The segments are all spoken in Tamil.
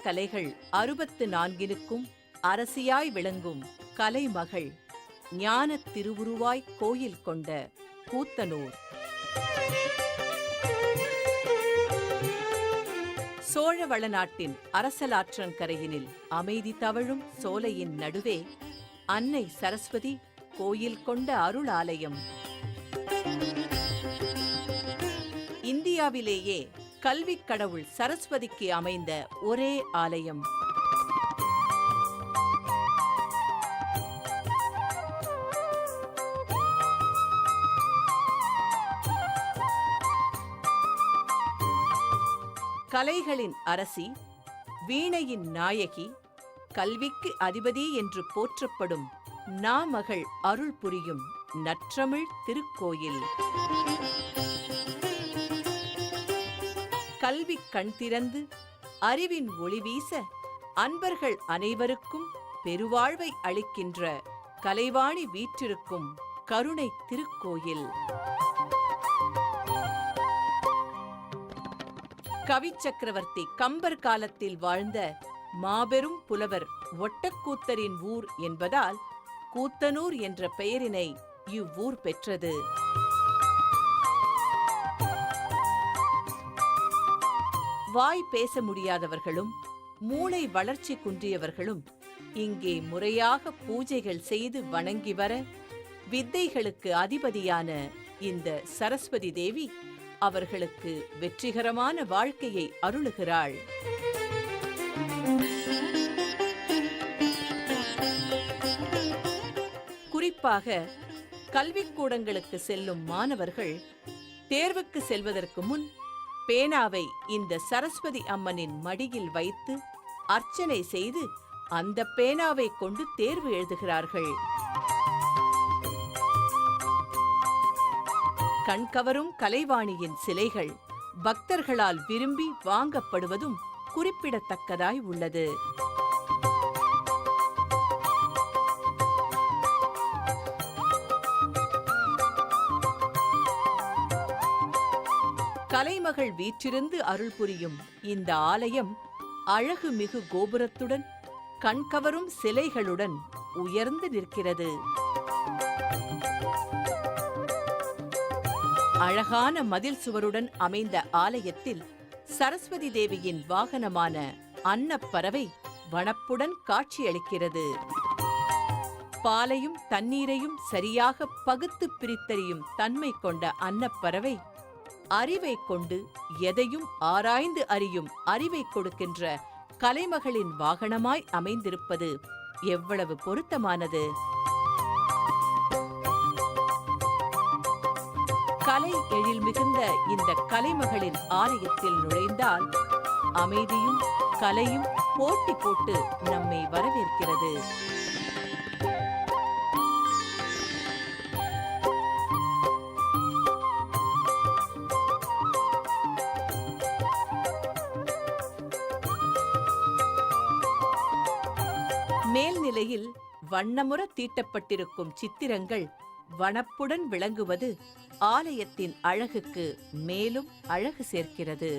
கலைகள் 64னுக்கும் அரசியாய் விளங்கும் கலைமகள் ஞானத் திருவுருவாய் கோயில் கொண்ட கூத்தனூர். சோழவள நாட்டின் அரசலாற்றங்கரையினில் அமைதி தவழும் சோலையின் நடுவே அன்னை சரஸ்வதி கோயில் கொண்ட அருளாலயம். இந்தியாவிலேயே கல்விக் கடவுள் சரஸ்வதிக்கு அமைந்த ஒரே ஆலயம். கலைகளின் அரசி, வீணையின் நாயகி, கல்விக்கு அதிபதி என்று போற்றப்படும் நாமகள் அருள் புரியும் நற்றமிழ் திருக்கோயில். கல்வி கண் திறந்து அறிவின் ஒளி வீச அன்பர்கள் அனைவருக்கும் பெருவாழ்வை அளிக்கின்ற கலைவாணி வீற்றிருக்கும் கருணை திருக்கோயில். கவிச்சக்கரவர்த்தி கம்பர் காலத்தில் வாழ்ந்த மாபெரும் புலவர் ஒட்டக்கூத்தரின் ஊர் என்பதால் கூத்தனூர் என்ற பெயரினை இவ்வூர் பெற்றது. வாய் பேச முடியாதவர்களும் மூளை வளர்ச்சி குன்றியவர்களும் இங்கே முறையாக பூஜைகள் செய்து வணங்கி வர வித்தைகளுக்கு அதிபதியான இந்த சரஸ்வதி தேவி அவர்களுக்கு வெற்றிகரமான வாழ்க்கையை அருளுகிறாள். குறிப்பாக கல்விக்கூடங்களுக்கு செல்லும் மாணவர்கள் தேர்வுக்கு செல்வதற்கு முன் பேனாவை இந்த சரஸ்வதி அம்மனின் மடியில் வைத்து அர்ச்சனை செய்து அந்த பேனாவை கொண்டு தேர்வு எழுதுகிறார்கள். கண்கவரும் கலைவாணியின் சிலைகள் பக்தர்களால் விரும்பி வாங்கப்படுவதும் குறிப்பிடத்தக்கதாய் உள்ளது. கலைமகள் வீற்றிருந்து அருள் புரியும் இந்த ஆலயம் அழகு மிகு கோபுரத்துடன் கண்கவரும் சிலைகளுடன் உயர்ந்து நிற்கிறது. அழகான மதில் சுவருடன் அமைந்த ஆலயத்தில் சரஸ்வதி தேவியின் வாகனமான அன்னப்பறவை வனப்புடன் காட்சியளிக்கிறது. பாலையும் தண்ணீரையும் சரியாக பகுத்து பிரித்தறியும் தன்மை கொண்ட அன்னப்பறவை அறிவை கொண்டு எதையும் ஆராய்ந்து அறியும் அறிவை கொடுக்கின்ற கலைமகளின் வாகனமாய் அமைந்திருப்பது எவ்வளவு பொருத்தமானது! கலை எழில் மிகுந்த இந்த கலைமகளின் ஆலயத்தில் நுழைந்தால் அமைதியும் கலையும் போட்டி போட்டு நம்மை வரவேற்கிறது. மேல்நிலையில் வண்ணமுற தீட்டப்பட்டிருக்கும் சித்திரங்கள் வனப்புடன் விளங்குவது ஆலயத்தின் அழகுக்கு மேலும் அழகு சேர்க்கிறது.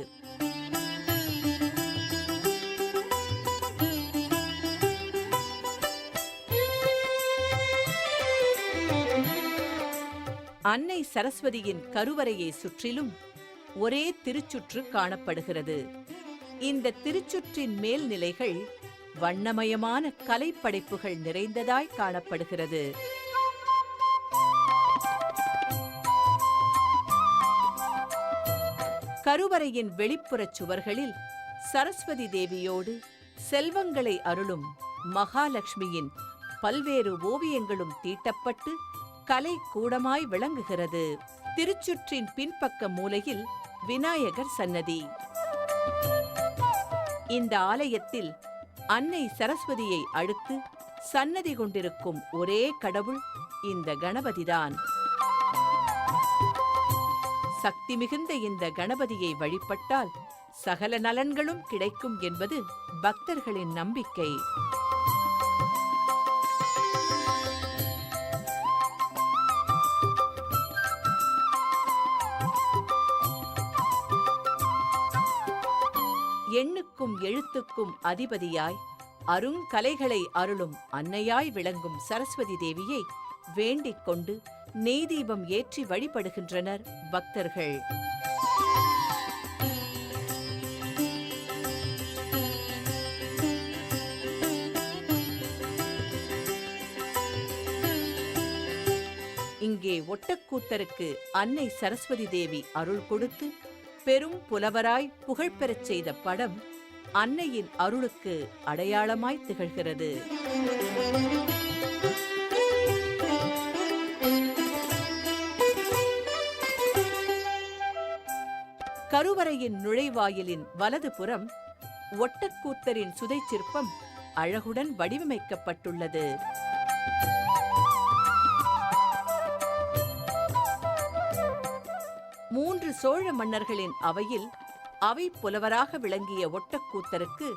அன்னை சரஸ்வதியின் கருவறையை சுற்றிலும் ஒரே திருச்சுற்று காணப்படுகிறது. இந்த திருச்சுற்றின் மேல்நிலைகள் வண்ணமயமான கலைப்படைப்புகள் நிறைந்ததாய் காணப்படுகிறது. கருவறையின் வெளிப்புறச் சுவர்களில் சரஸ்வதி தேவியோடு செல்வங்களை அருளும் மகாலட்சுமியின் பல்வேறு ஓவியங்களும் தீட்டப்பட்டு கலை கூடமாய் விளங்குகிறது. திருச்சுற்றின் பின்பக்க மூலையில் விநாயகர் சன்னதி. இந்த ஆலயத்தில் அன்னை சரஸ்வதியை அடுத்து சன்னதி கொண்டிருக்கும் ஒரே கடவுள் இந்த கணபதிதான். சக்தி மிகுந்த இந்த கணபதியை வழிபட்டால் சகல நலன்களும் கிடைக்கும் என்பது பக்தர்களின் நம்பிக்கை. எண்ணுக்கும் சொல்லுக்கும் எழுத்துக்கும் அதிபதியாய் அருங்கலைகளை அருளும் அன்னையாய் விளங்கும் சரஸ்வதி தேவியை வேண்டிக் கொண்டு நெய் தீபம் ஏற்றி வழிபடுகின்றனர் பக்தர்கள். இங்கே ஒட்டக்கூத்தருக்கு அன்னை சரஸ்வதி தேவி அருள் கொடுத்து பெரும் புலவராய் புகழ்பெறச் செய்த படம் அன்னையின் அருளுக்கு அடையாளமாய் திகழ்கிறது. கருவறையின் நுழைவாயிலின் வலதுபுறம் ஒட்டக்கூத்தரின் சுதை சிற்பம் அழகுடன் வடிவமைக்கப்பட்டுள்ளது. மூன்று சோழ மன்னர்களின் அவையில் அவை புலவராக விளங்கிய ஒட்டக்கூத்தருக்கு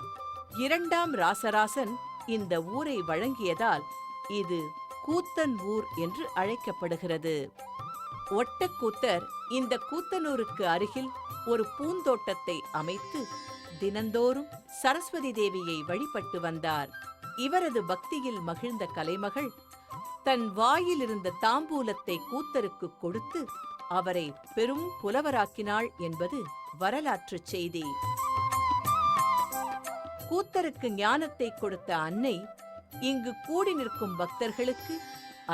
2ஆம் ராசராசன் இந்த ஊரை வழங்கியதால் இது கூத்தன் ஊர் என்று அழைக்கப்படுகிறது. ஒட்டக்கூத்தர் இந்த கூத்தனூருக்கு அருகில் ஒரு பூந்தோட்டத்தை அமைத்து தினந்தோறும் சரஸ்வதி தேவியை வழிபட்டு வந்தார். இவரது பக்தியில் மகிழ்ந்த கலைமகள் தன் வாயிலிருந்த தாம்பூலத்தை கூத்தருக்கு கொடுத்து அவரை பெரும் புலவராக்கினாள் என்பது வரலாற்றுச் செய்தி. கூத்தருக்கு ஞானத்தை கொடுத்த அன்னை இங்கு கூடி நிற்கும் பக்தர்களுக்கு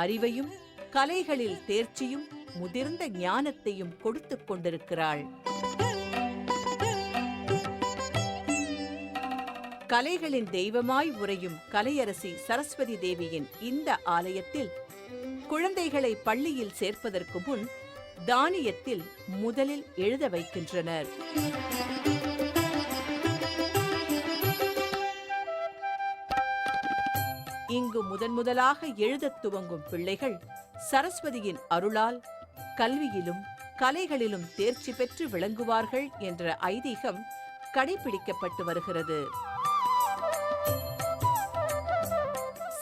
அறிவையும் கலைகளில் தேர்ச்சியும் முதிர்ந்த ஞானத்தையும் கொடுத்துக் கொண்டிருக்கிறாள். கலைகளின் தெய்வமாய் உறையும் கலையரசி சரஸ்வதி தேவியின் இந்த ஆலயத்தில் குழந்தைகளை பள்ளியில் சேர்ப்பதற்கு முன் தானியத்தில் முதலில் எழுத வைக்கின்றனர். இங்கு முதன்முதலாக எழுதத் துவங்கும் பிள்ளைகள் சரஸ்வதியின் அருளால் கல்வியிலும் கலைகளிலும் தேர்ச்சி பெற்று விளங்குவார்கள் என்ற ஐதீகம் கடைபிடிக்கப்பட்டு வருகிறது.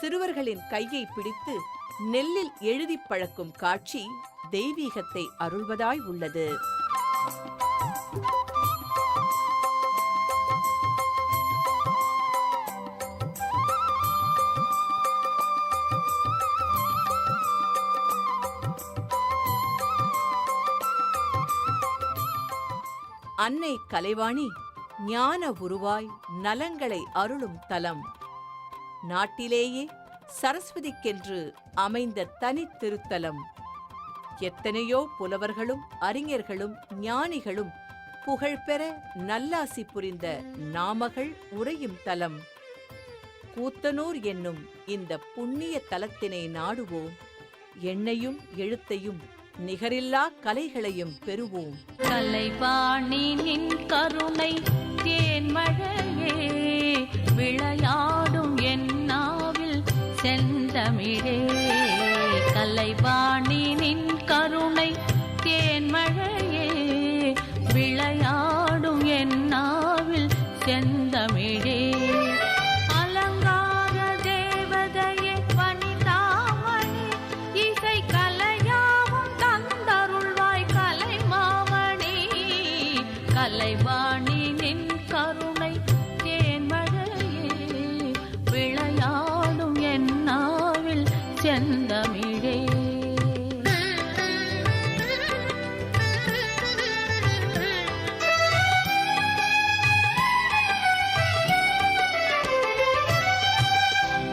சிறுவர்களின் கையை பிடித்து நெல்லில் எழுதி பழக்கும் காட்சி தெய்வீகத்தை அருள்வதாய் உள்ளது. அன்னை கலைவாணி ஞான உருவாய் நலங்களை அருளும் தலம். நாட்டிலேயே சரஸ்வதிக்கென்று அமைந்த தனி திருத்தலம். எத்தனையோ புலவர்களும் அறிஞர்களும் ஞானிகளும் புகழ்பெற நல்லாசி புரிந்த நாமகள் உறையும் தலம். கூத்தனூர் என்னும் இந்த புண்ணிய தலத்தினை நாடுவோம். எண்ணையும் எழுத்தையும் நிகரில்லா கலைகளையும் பெறுவோம். கலைவாணி நின் கருணை தேன்மழையே விளையாடும் என் நாவில் செந்தமிழே. கலைவாணி நின் கருணை தேன்மழையே விளையாடும் என் நாவில் செந்தமிழே. அலங்கார தேவதையே வனிதாமணி இசை கலையாவும் தந்தருள்வாய் கலைமாமணி. கலைவாணி நின் கருணை தேன்மழையே விளையாடும் என் நாவில் செந்தமிழே.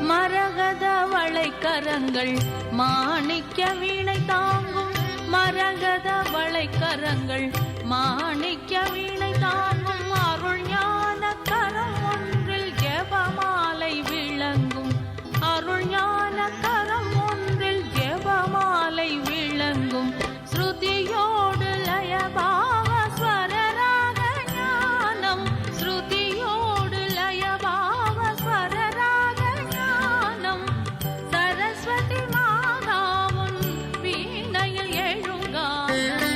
மரகத வளைக்கரங்கள் மாணிக்க வீணை தாங்கும். மரகத வளைக்கரங்கள் மாணிக்க வீணை தாங்கும். அருள் ஞான கரம் ஒன்றில் ஜெபமாலை விளங்கும். அருள் ஞான கரம் ஒன்றில் ஜெபமாலை விளங்கும். ஸ்ருதியோடு லயபாவ ஸ்வரராக ஞானம். ஸ்ருதியோடு லயபாவ ஸ்வரராக ஞானம். சரஸ்வதி மாதாவும் வீணையில் எழுங்கானம்.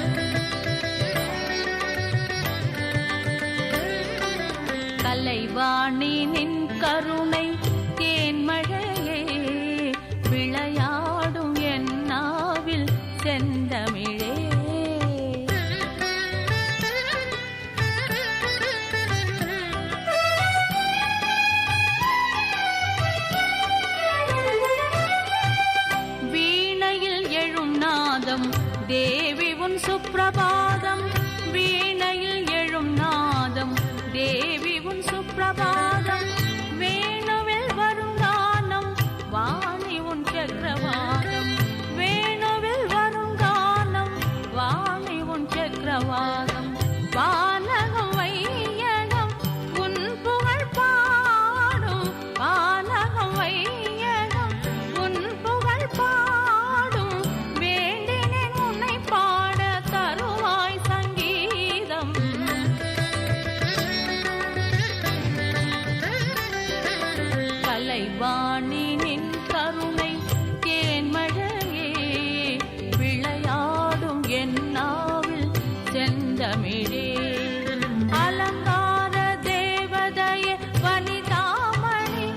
கலைவாணி நின் கருணை தேன்மழையே விளையாடும் என் நாவில் செந்தமிழே அலங்கார தேவதையே வனிதாமணி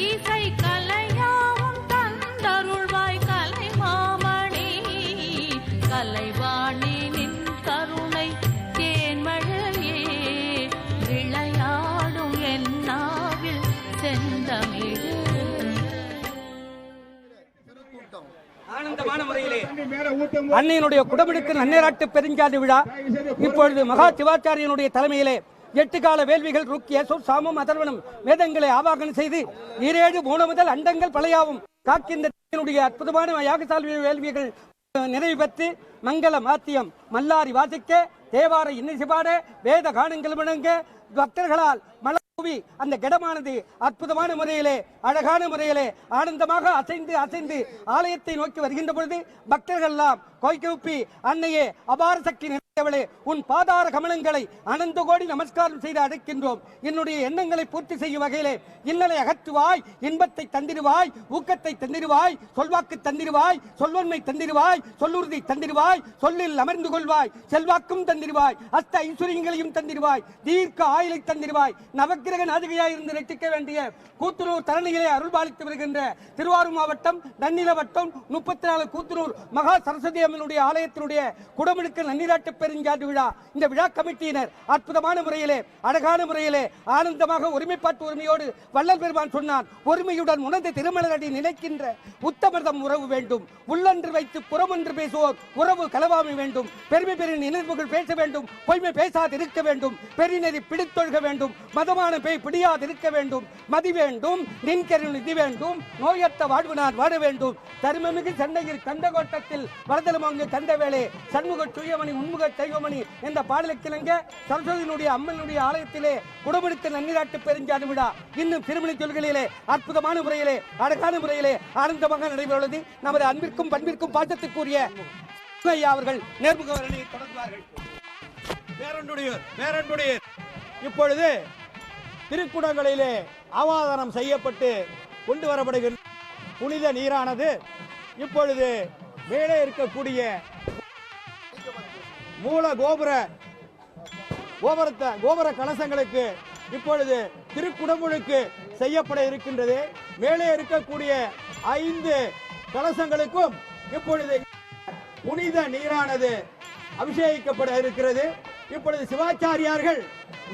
இசை கலையாவும் தந்தருள்வாய் கலைமாமணி கலைவாணி நின் கருணை தேன்மழையே விளையாடும் என் நாவில் செந்தமிழே. ஆனந்தமான முறையிலே அன்னையினுடைய குடமுழுக்கு நன்னீராட்டு பெருஞ்சாதி விழா இப்பொழுது மகா சிவாச்சாரியனுடைய தலைமையிலே 8 கால வேள்விகள் ருக்கிய சாமம் அதர்வனம் வேதங்களை ஆவாகனம் செய்து 7 3 முதல் அண்டங்கள் பழையாவும் காக்கின்ற அற்புதமான யாகசாலை வேள்விகள் நிறைவு பெற்று மங்கள மாத்தியம் மல்லாரி வாசிக்க தேவார இன்னிசைபாட வேத கானங்கள் முழங்க பக்தர்களால் மலர்தூவி அந்த கிடமானது அற்புதமான முறையிலே அழகான முறையிலே ஆனந்தமாக அசைந்து ஆலயத்தை நோக்கி வருகின்ற பொழுது பக்தர்கள் எல்லாம் கோய்கூப்பி அன்னையே அபார சக்தி நிறைந்தவளே உன் பாதார கமலங்களை அனந்த கோடி நமஸ்காரம் செய்து அழைக்கின்றோம். என்னுடைய எண்ணங்களை பூர்த்தி செய்யும் வகையிலே இன்னலை அகற்றுவாய், இன்பத்தை தந்திடுவாய், ஊக்கத்தை தந்திடுவாய், சொல்வாக்கு தந்திடுவாய், சொல்வன்மை தந்திடுவாய், சொல்லுறுதி தந்திடுவாய், சொல்லில் அமர்ந்து கொள்வாய், செல்வாக்கும் தந்திடுவாய், அஷ்ட ஐஸ்வரியங்களையும் தந்திடுவாய், தீர்க்க ஆயுளை தந்திடுவாய், நவக்கிரக நாதிகையாய் இருந்து ரட்சிக்க வேண்டிய கூத்துனூர் தரணிகளை அருள்பாலித்து வருகின்ற திருவாரூர் மாவட்டம் நன்னில வட்டம் 34 கூத்துனூர் மகா சரஸ்வதி அம்மனுடைய ஆலயத்தினுடைய குடமுழுக்கு நன்னீராட்டு பெருஞ்சாதி விழா இந்த விழா கமிட்டியினர் அற்புதமான முறையிலே அழகான முறையிலே ஆனந்தமாக ஒருமைப்பாட்டு உரிமையோடு வள்ளல் பெருமான் சொன்னான், ஒருமையுடன் உணர்ந்து திருமலரடி நிலைக்கின்ற உத்தமர்தம் உறவு வேண்டும், உள்ளன்று வைத்து புறமொன்று பேசுவோர் உறவு கலவாமை வேண்டும், பெருமை பெரிய நினைவுகள் பேச வேண்டும், பொய்மை பேசாதிருக்க வேண்டும், பெரிநெறி பிடித்தொழுக வேண்டும், மதமான பேய் பிடியாதிருக்க வேண்டும், மதி வேண்டும், நின்கருள் நிதி வேண்டும், நோயற்ற வாழ்வு நான் வாழ வேண்டும், தர்மமிகு சண்டையில் கண்டகோட்டத்தில் வளதலமங்கு கண்டவேளே சண்முக சுயமணி உண்முக தெய்வமணி என்ற பாடலுக்கிழங்க சரஸ்வதியினுடைய அம்மனுடைய ஆலயத்திலே குடமுழுக்கு நன்னீராட்டு பெருஞ்சாதி விழா இன்னும் திருமணி தொல்களிலே அற்புதமான முறையிலே அழகான முறையிலே ஆனந்தமாக நடைபெறுவது நமது அன்பிற்கும் பண்பிற்கும் பாசத்துக்குரிய அவர்கள் நேர்முக வரணியை தொடர்ந்தார்கள். இப்பொழுது திருக்குடங்களிலே ஆவாதானம் செய்யப்பட்டு கொண்டு வரப்படுகின்ற புனித நீரானது இப்பொழுது மேலே இருக்கக்கூடிய மூல கோபுர கலசங்களுக்கு இப்பொழுது திருக்குடமுழுக்கு செய்யப்பட இருக்கின்றது. மேலே இருக்கக்கூடிய 5 கலசங்களுக்கும் இப்பொழுது புனித நீரானது அபிஷேகிக்கப்பட இருக்கிறது. இப்பொழுது சிவாச்சாரியார்கள்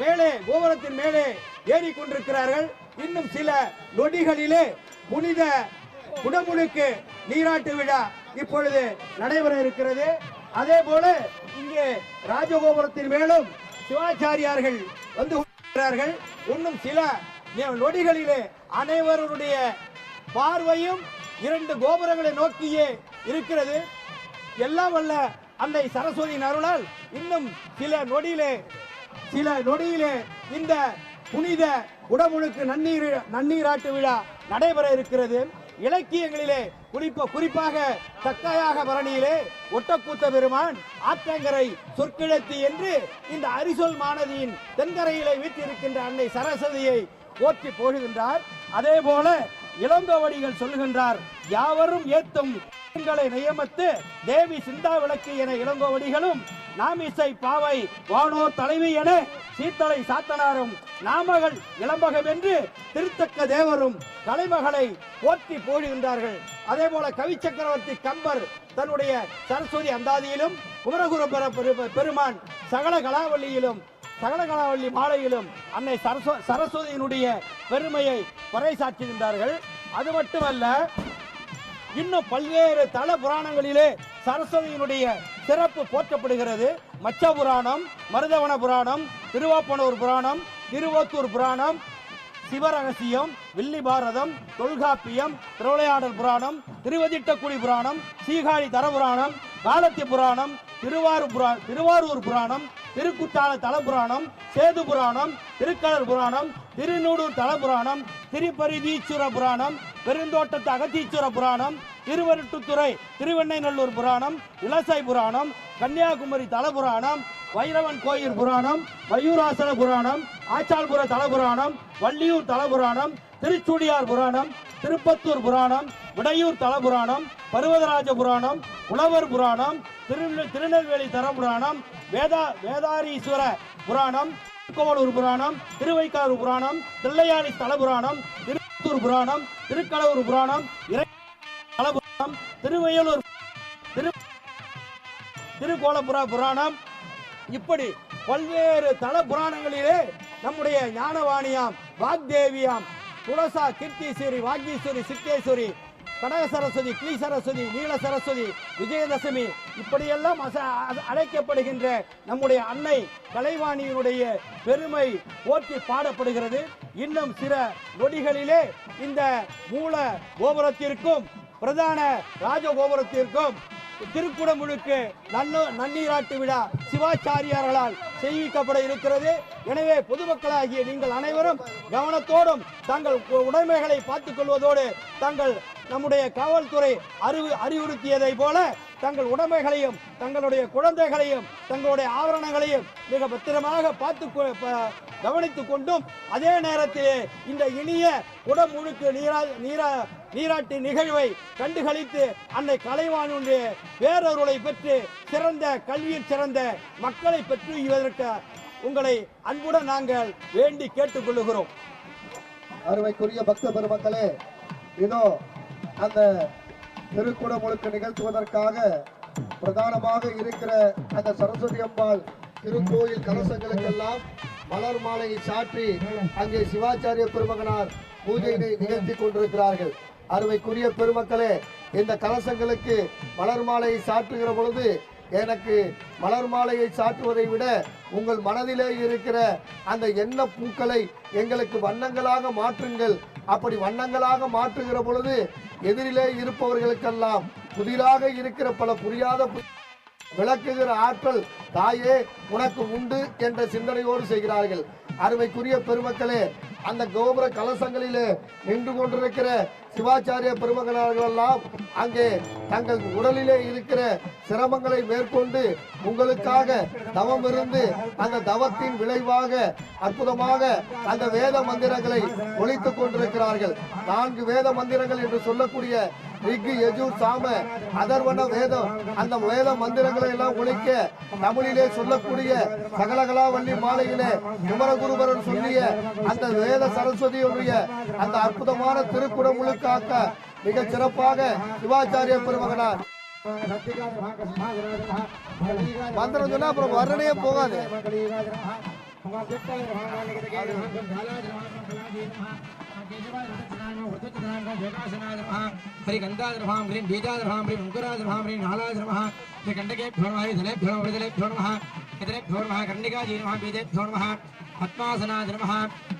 மேலே கோபுரத்தின் மேலே ஏறி கொண்டிருக்கிறார்கள். இன்னும் சில நொடிகளிலே புனித குடமுழுக்கு நீராட்டு விழா இப்பொழுது நடைபெற இருக்கிறது. அதே போல இங்கே ராஜகோபுரத்தின் மேலும் சிவாச்சாரியார்கள் வந்து கொண்டிருக்கிறார்கள். இன்னும் சில நொடிகளிலே அனைவருடைய பார்வையும் 2 கோபுரங்களை நோக்கியே இருக்கிறது. எல்லாம் வல்ல அன்னை சரஸ்வதியின் அருளால் இன்னும் சில நொடியிலே இந்த புனித குடமுழுக்கு நன்னீராட்டு விழா நடைபெற இருக்கிறது. இலக்கியங்களிலே குறிப்பாக தக்கையாக பரணியிலே ஒட்டக்கூத்த பெருமான் ஆற்றங்கரை சொற்கிழத்தி என்று இந்த அரிசொல் மாநதியின் தென்கரையிலே வீற்றிருக்கின்ற அன்னை சரஸ்வதியை போற்றி போடுகின்றார். அதே போல இளங்கோவடிகள் சொல்லுகின்றார், யாவரும் ஏத்தும் நியமத்து தேவி சிந்தா விளக்கு என இளங்கோவடிகளும் நாமிசை பாவை வானோ தலைவி என சீத்தலை சாத்தனாரும் நாமகள் இளம்பகம் என்று திருத்தக்க தேவரும் கலைமகளை போற்றி போடுகின்றார்கள். அதே போல கவி சக்கரவர்த்தி கம்பர் தன்னுடைய சரஸ்வதி அந்தாதியிலும் குமரகுரு பெருமான் சகல கலாவள்ளி மாலையிலும் அன்னை சரஸ்வதியினுடைய பெருமையை பறைசாற்றுகின்றார்கள். அது மட்டுமல்ல, இன்னும் பல்வேறு தல புராணங்களிலே சரஸ்வதியினுடைய சிறப்பு போற்றப்படுகிறது. மச்ச புராணம், மருதவன புராணம், திருவாப்பனூர் புராணம், திருவோத்தூர் புராணம், சிவரகசியம், வில்லி பாரதம், தொல்காப்பியம், திருவிளையாடல் புராணம், திருவதிட்டக்குடி புராணம், சீகாழி தர புராணம், காலத்தி புராணம், திருவாரூர் புராணம், திருக்குற்றால தல புராணம், சேது புராணம், திருக்கடல் புராணம், திருநூடூர் தல புராணம், திருப்பரிதீச்சுர புராணம், பெருந்தோட்டத்து அகத்தீச்சுர புராணம், திருவருட்டுத்துறை திருவெண்ணைநல்லூர் புராணம், இலசை புராணம், கன்னியாகுமரி தல புராணம், வைரவன் கோயில் புராணம், மயூராசன புராணம், ஆச்சால்புர தல புராணம், வள்ளியூர் தல புராணம், திருச்சூடியார் புராணம், திருப்பத்தூர் புராணம், விடையூர் தல புராணம், பருவதராஜ புராணம், உழவர் புராணம், திருநெல்வேலி தர புராணம், வேதாரீஸ்வர புராணம், திருக்கோவலூர் புராணம், திருவைக்காரூர் புராணம், தில்லையாடி தல புராணம், திருப்பத்தூர் புராணம், திருக்கடவுர் புராணம், தல புராணம், திருவையலூர் திருக்கோலபுர புராணம், இப்படி பல்வேறு தல புராணங்களிலே நம்முடைய ஞானவாணியாம், வாக்தேவியாம், துளசா, கீர்த்தீஸ்வரி, வாகீஸ்வரி, சித்தேஸ்வரி, கடக சரஸ்வதி, கிளி சரஸ்வதி, நீல சரஸ்வதி, விஜயதசமி, இப்படியெல்லாம் அழைக்கப்படுகின்ற நம்முடைய அன்னை கலைவாணியினுடைய பெருமை போற்றி பாடப்படுகிறது. இன்னும் சில நொடிகளிலே இந்த மூல கோபுரத்திற்கும் பிரதான ராஜகோபுரத்திற்கும் திருக்குடமுழுக்கு நன்னீராட்டு விழா சிவாச்சாரியார்களால் செய்விக்கப்பட இருக்கிறது. எனவே பொதுமக்களாகிய நீங்கள் அனைவரும் கவனத்தோடும் தங்கள் உடைமைகளை பார்த்துக் கொள்வதோடு தங்கள் நம்முடைய காவல்துறை அறிவுறுத்தியதை போல தங்கள் உடைமைகளையும் தங்களுடைய குழந்தைகளையும் தங்களுடைய ஆவரணங்களையும் மிக பத்திரமாக கவனித்துக் கொண்டும் அதே நேரத்திலே இந்த இனிய குடமுழுக்கு நீராட்டு நிகழ்வை கண்டுகளித்து அன்னை கலைவாணியுடைய பேரருளை பெற்று சிறந்த கல்வியில் சிறந்த மக்களை பெற்று இதற்கு உங்களை அன்புடன் நாங்கள் வேண்டி கேட்டுக்கொள்ளுகிறோம். அருமைக்குரிய பக்த பெருமக்களே, இதோ அந்த திருக்குடமுழுக்கு நிகழ்த்துவதற்காக பிரதானமாக இருக்கிற அந்த சரஸ்வதி அம்பாள் திருக்கோயில் கலசங்களுக்கெல்லாம் மலர் மாலையை சாற்றி அங்கே சிவாச்சாரிய பெருமகனார் பூஜையினை நிகழ்த்தி கொண்டிருக்கிறார்கள். அருமைக்குரிய பெருமக்களே, இந்த கலசங்களுக்கு மலர் மாலையை சாற்றுகிற பொழுது எனக்கு மலர் மாலையை சாற்றுவதை விட உங்கள் மனதிலே இருக்கிற அந்த எண்ண பூக்களை எங்களுக்கு வண்ணங்களாக மாற்றுங்கள். அப்படி வண்ணங்களாக மாற்றுகிற பொழுது எதிரிலே இருப்பவர்களுக்கெல்லாம் புதிராக இருக்கிற பல புரியாத விளக்குகிற ஆற்றல் தாயே உனக்கு உண்டு என்ற சிந்தனையோடு செய்கிறார்கள். அருமைக்குரிய பெருமக்களே, அந்த கோபுர கலசங்களிலே நின்று கொண்டிருக்கிற சிவாச்சாரிய பெருமகனார்கள் எல்லாம் அங்கே தங்கள் உடலிலே இருக்கிற சிரமங்களை மேற்கொண்டு உங்களுக்காக தவம் இருந்து அந்த தவத்தின் விளைவாக அற்புதமாக அந்த வேத மந்திரங்களை ஒலித்துக் கொண்டிருக்கிறார்கள். 4 வேத மந்திரங்கள் என்று சொல்லக்கூடிய ரிக்கு, யஜுர், சாம, அதர்வன வேதம், அந்த வேத மந்திரங்களை எல்லாம் ஒழிக்க தமிழிலே சொல்லக்கூடிய சகலகலாவல்லி மாலையிலே குமரகுருபரன் சொல்லிய அந்த வேத சரஸ்வதியுடைய அந்த அற்புதமான திருக்குடமுழுக்காக மிக சிறப்பாக சிவாச்சாரிய பெருமகனார் மந்திரம் சொன்னா அப்புறம் வர்ணனையே போகாது. हरिगंधाद्रभां ह्रीं बीजाद्रभां ह्रीं मुकुराद्रभां ह्रीं नालाद्रभां श्रीकण्डकेभ्यो नमः धनेभ्यो वृदलेभ्यो नमः इतरेभ्यो नमः कर्णिकाजी नमः बीजेभ्यो नमः पद्मासनाय नमः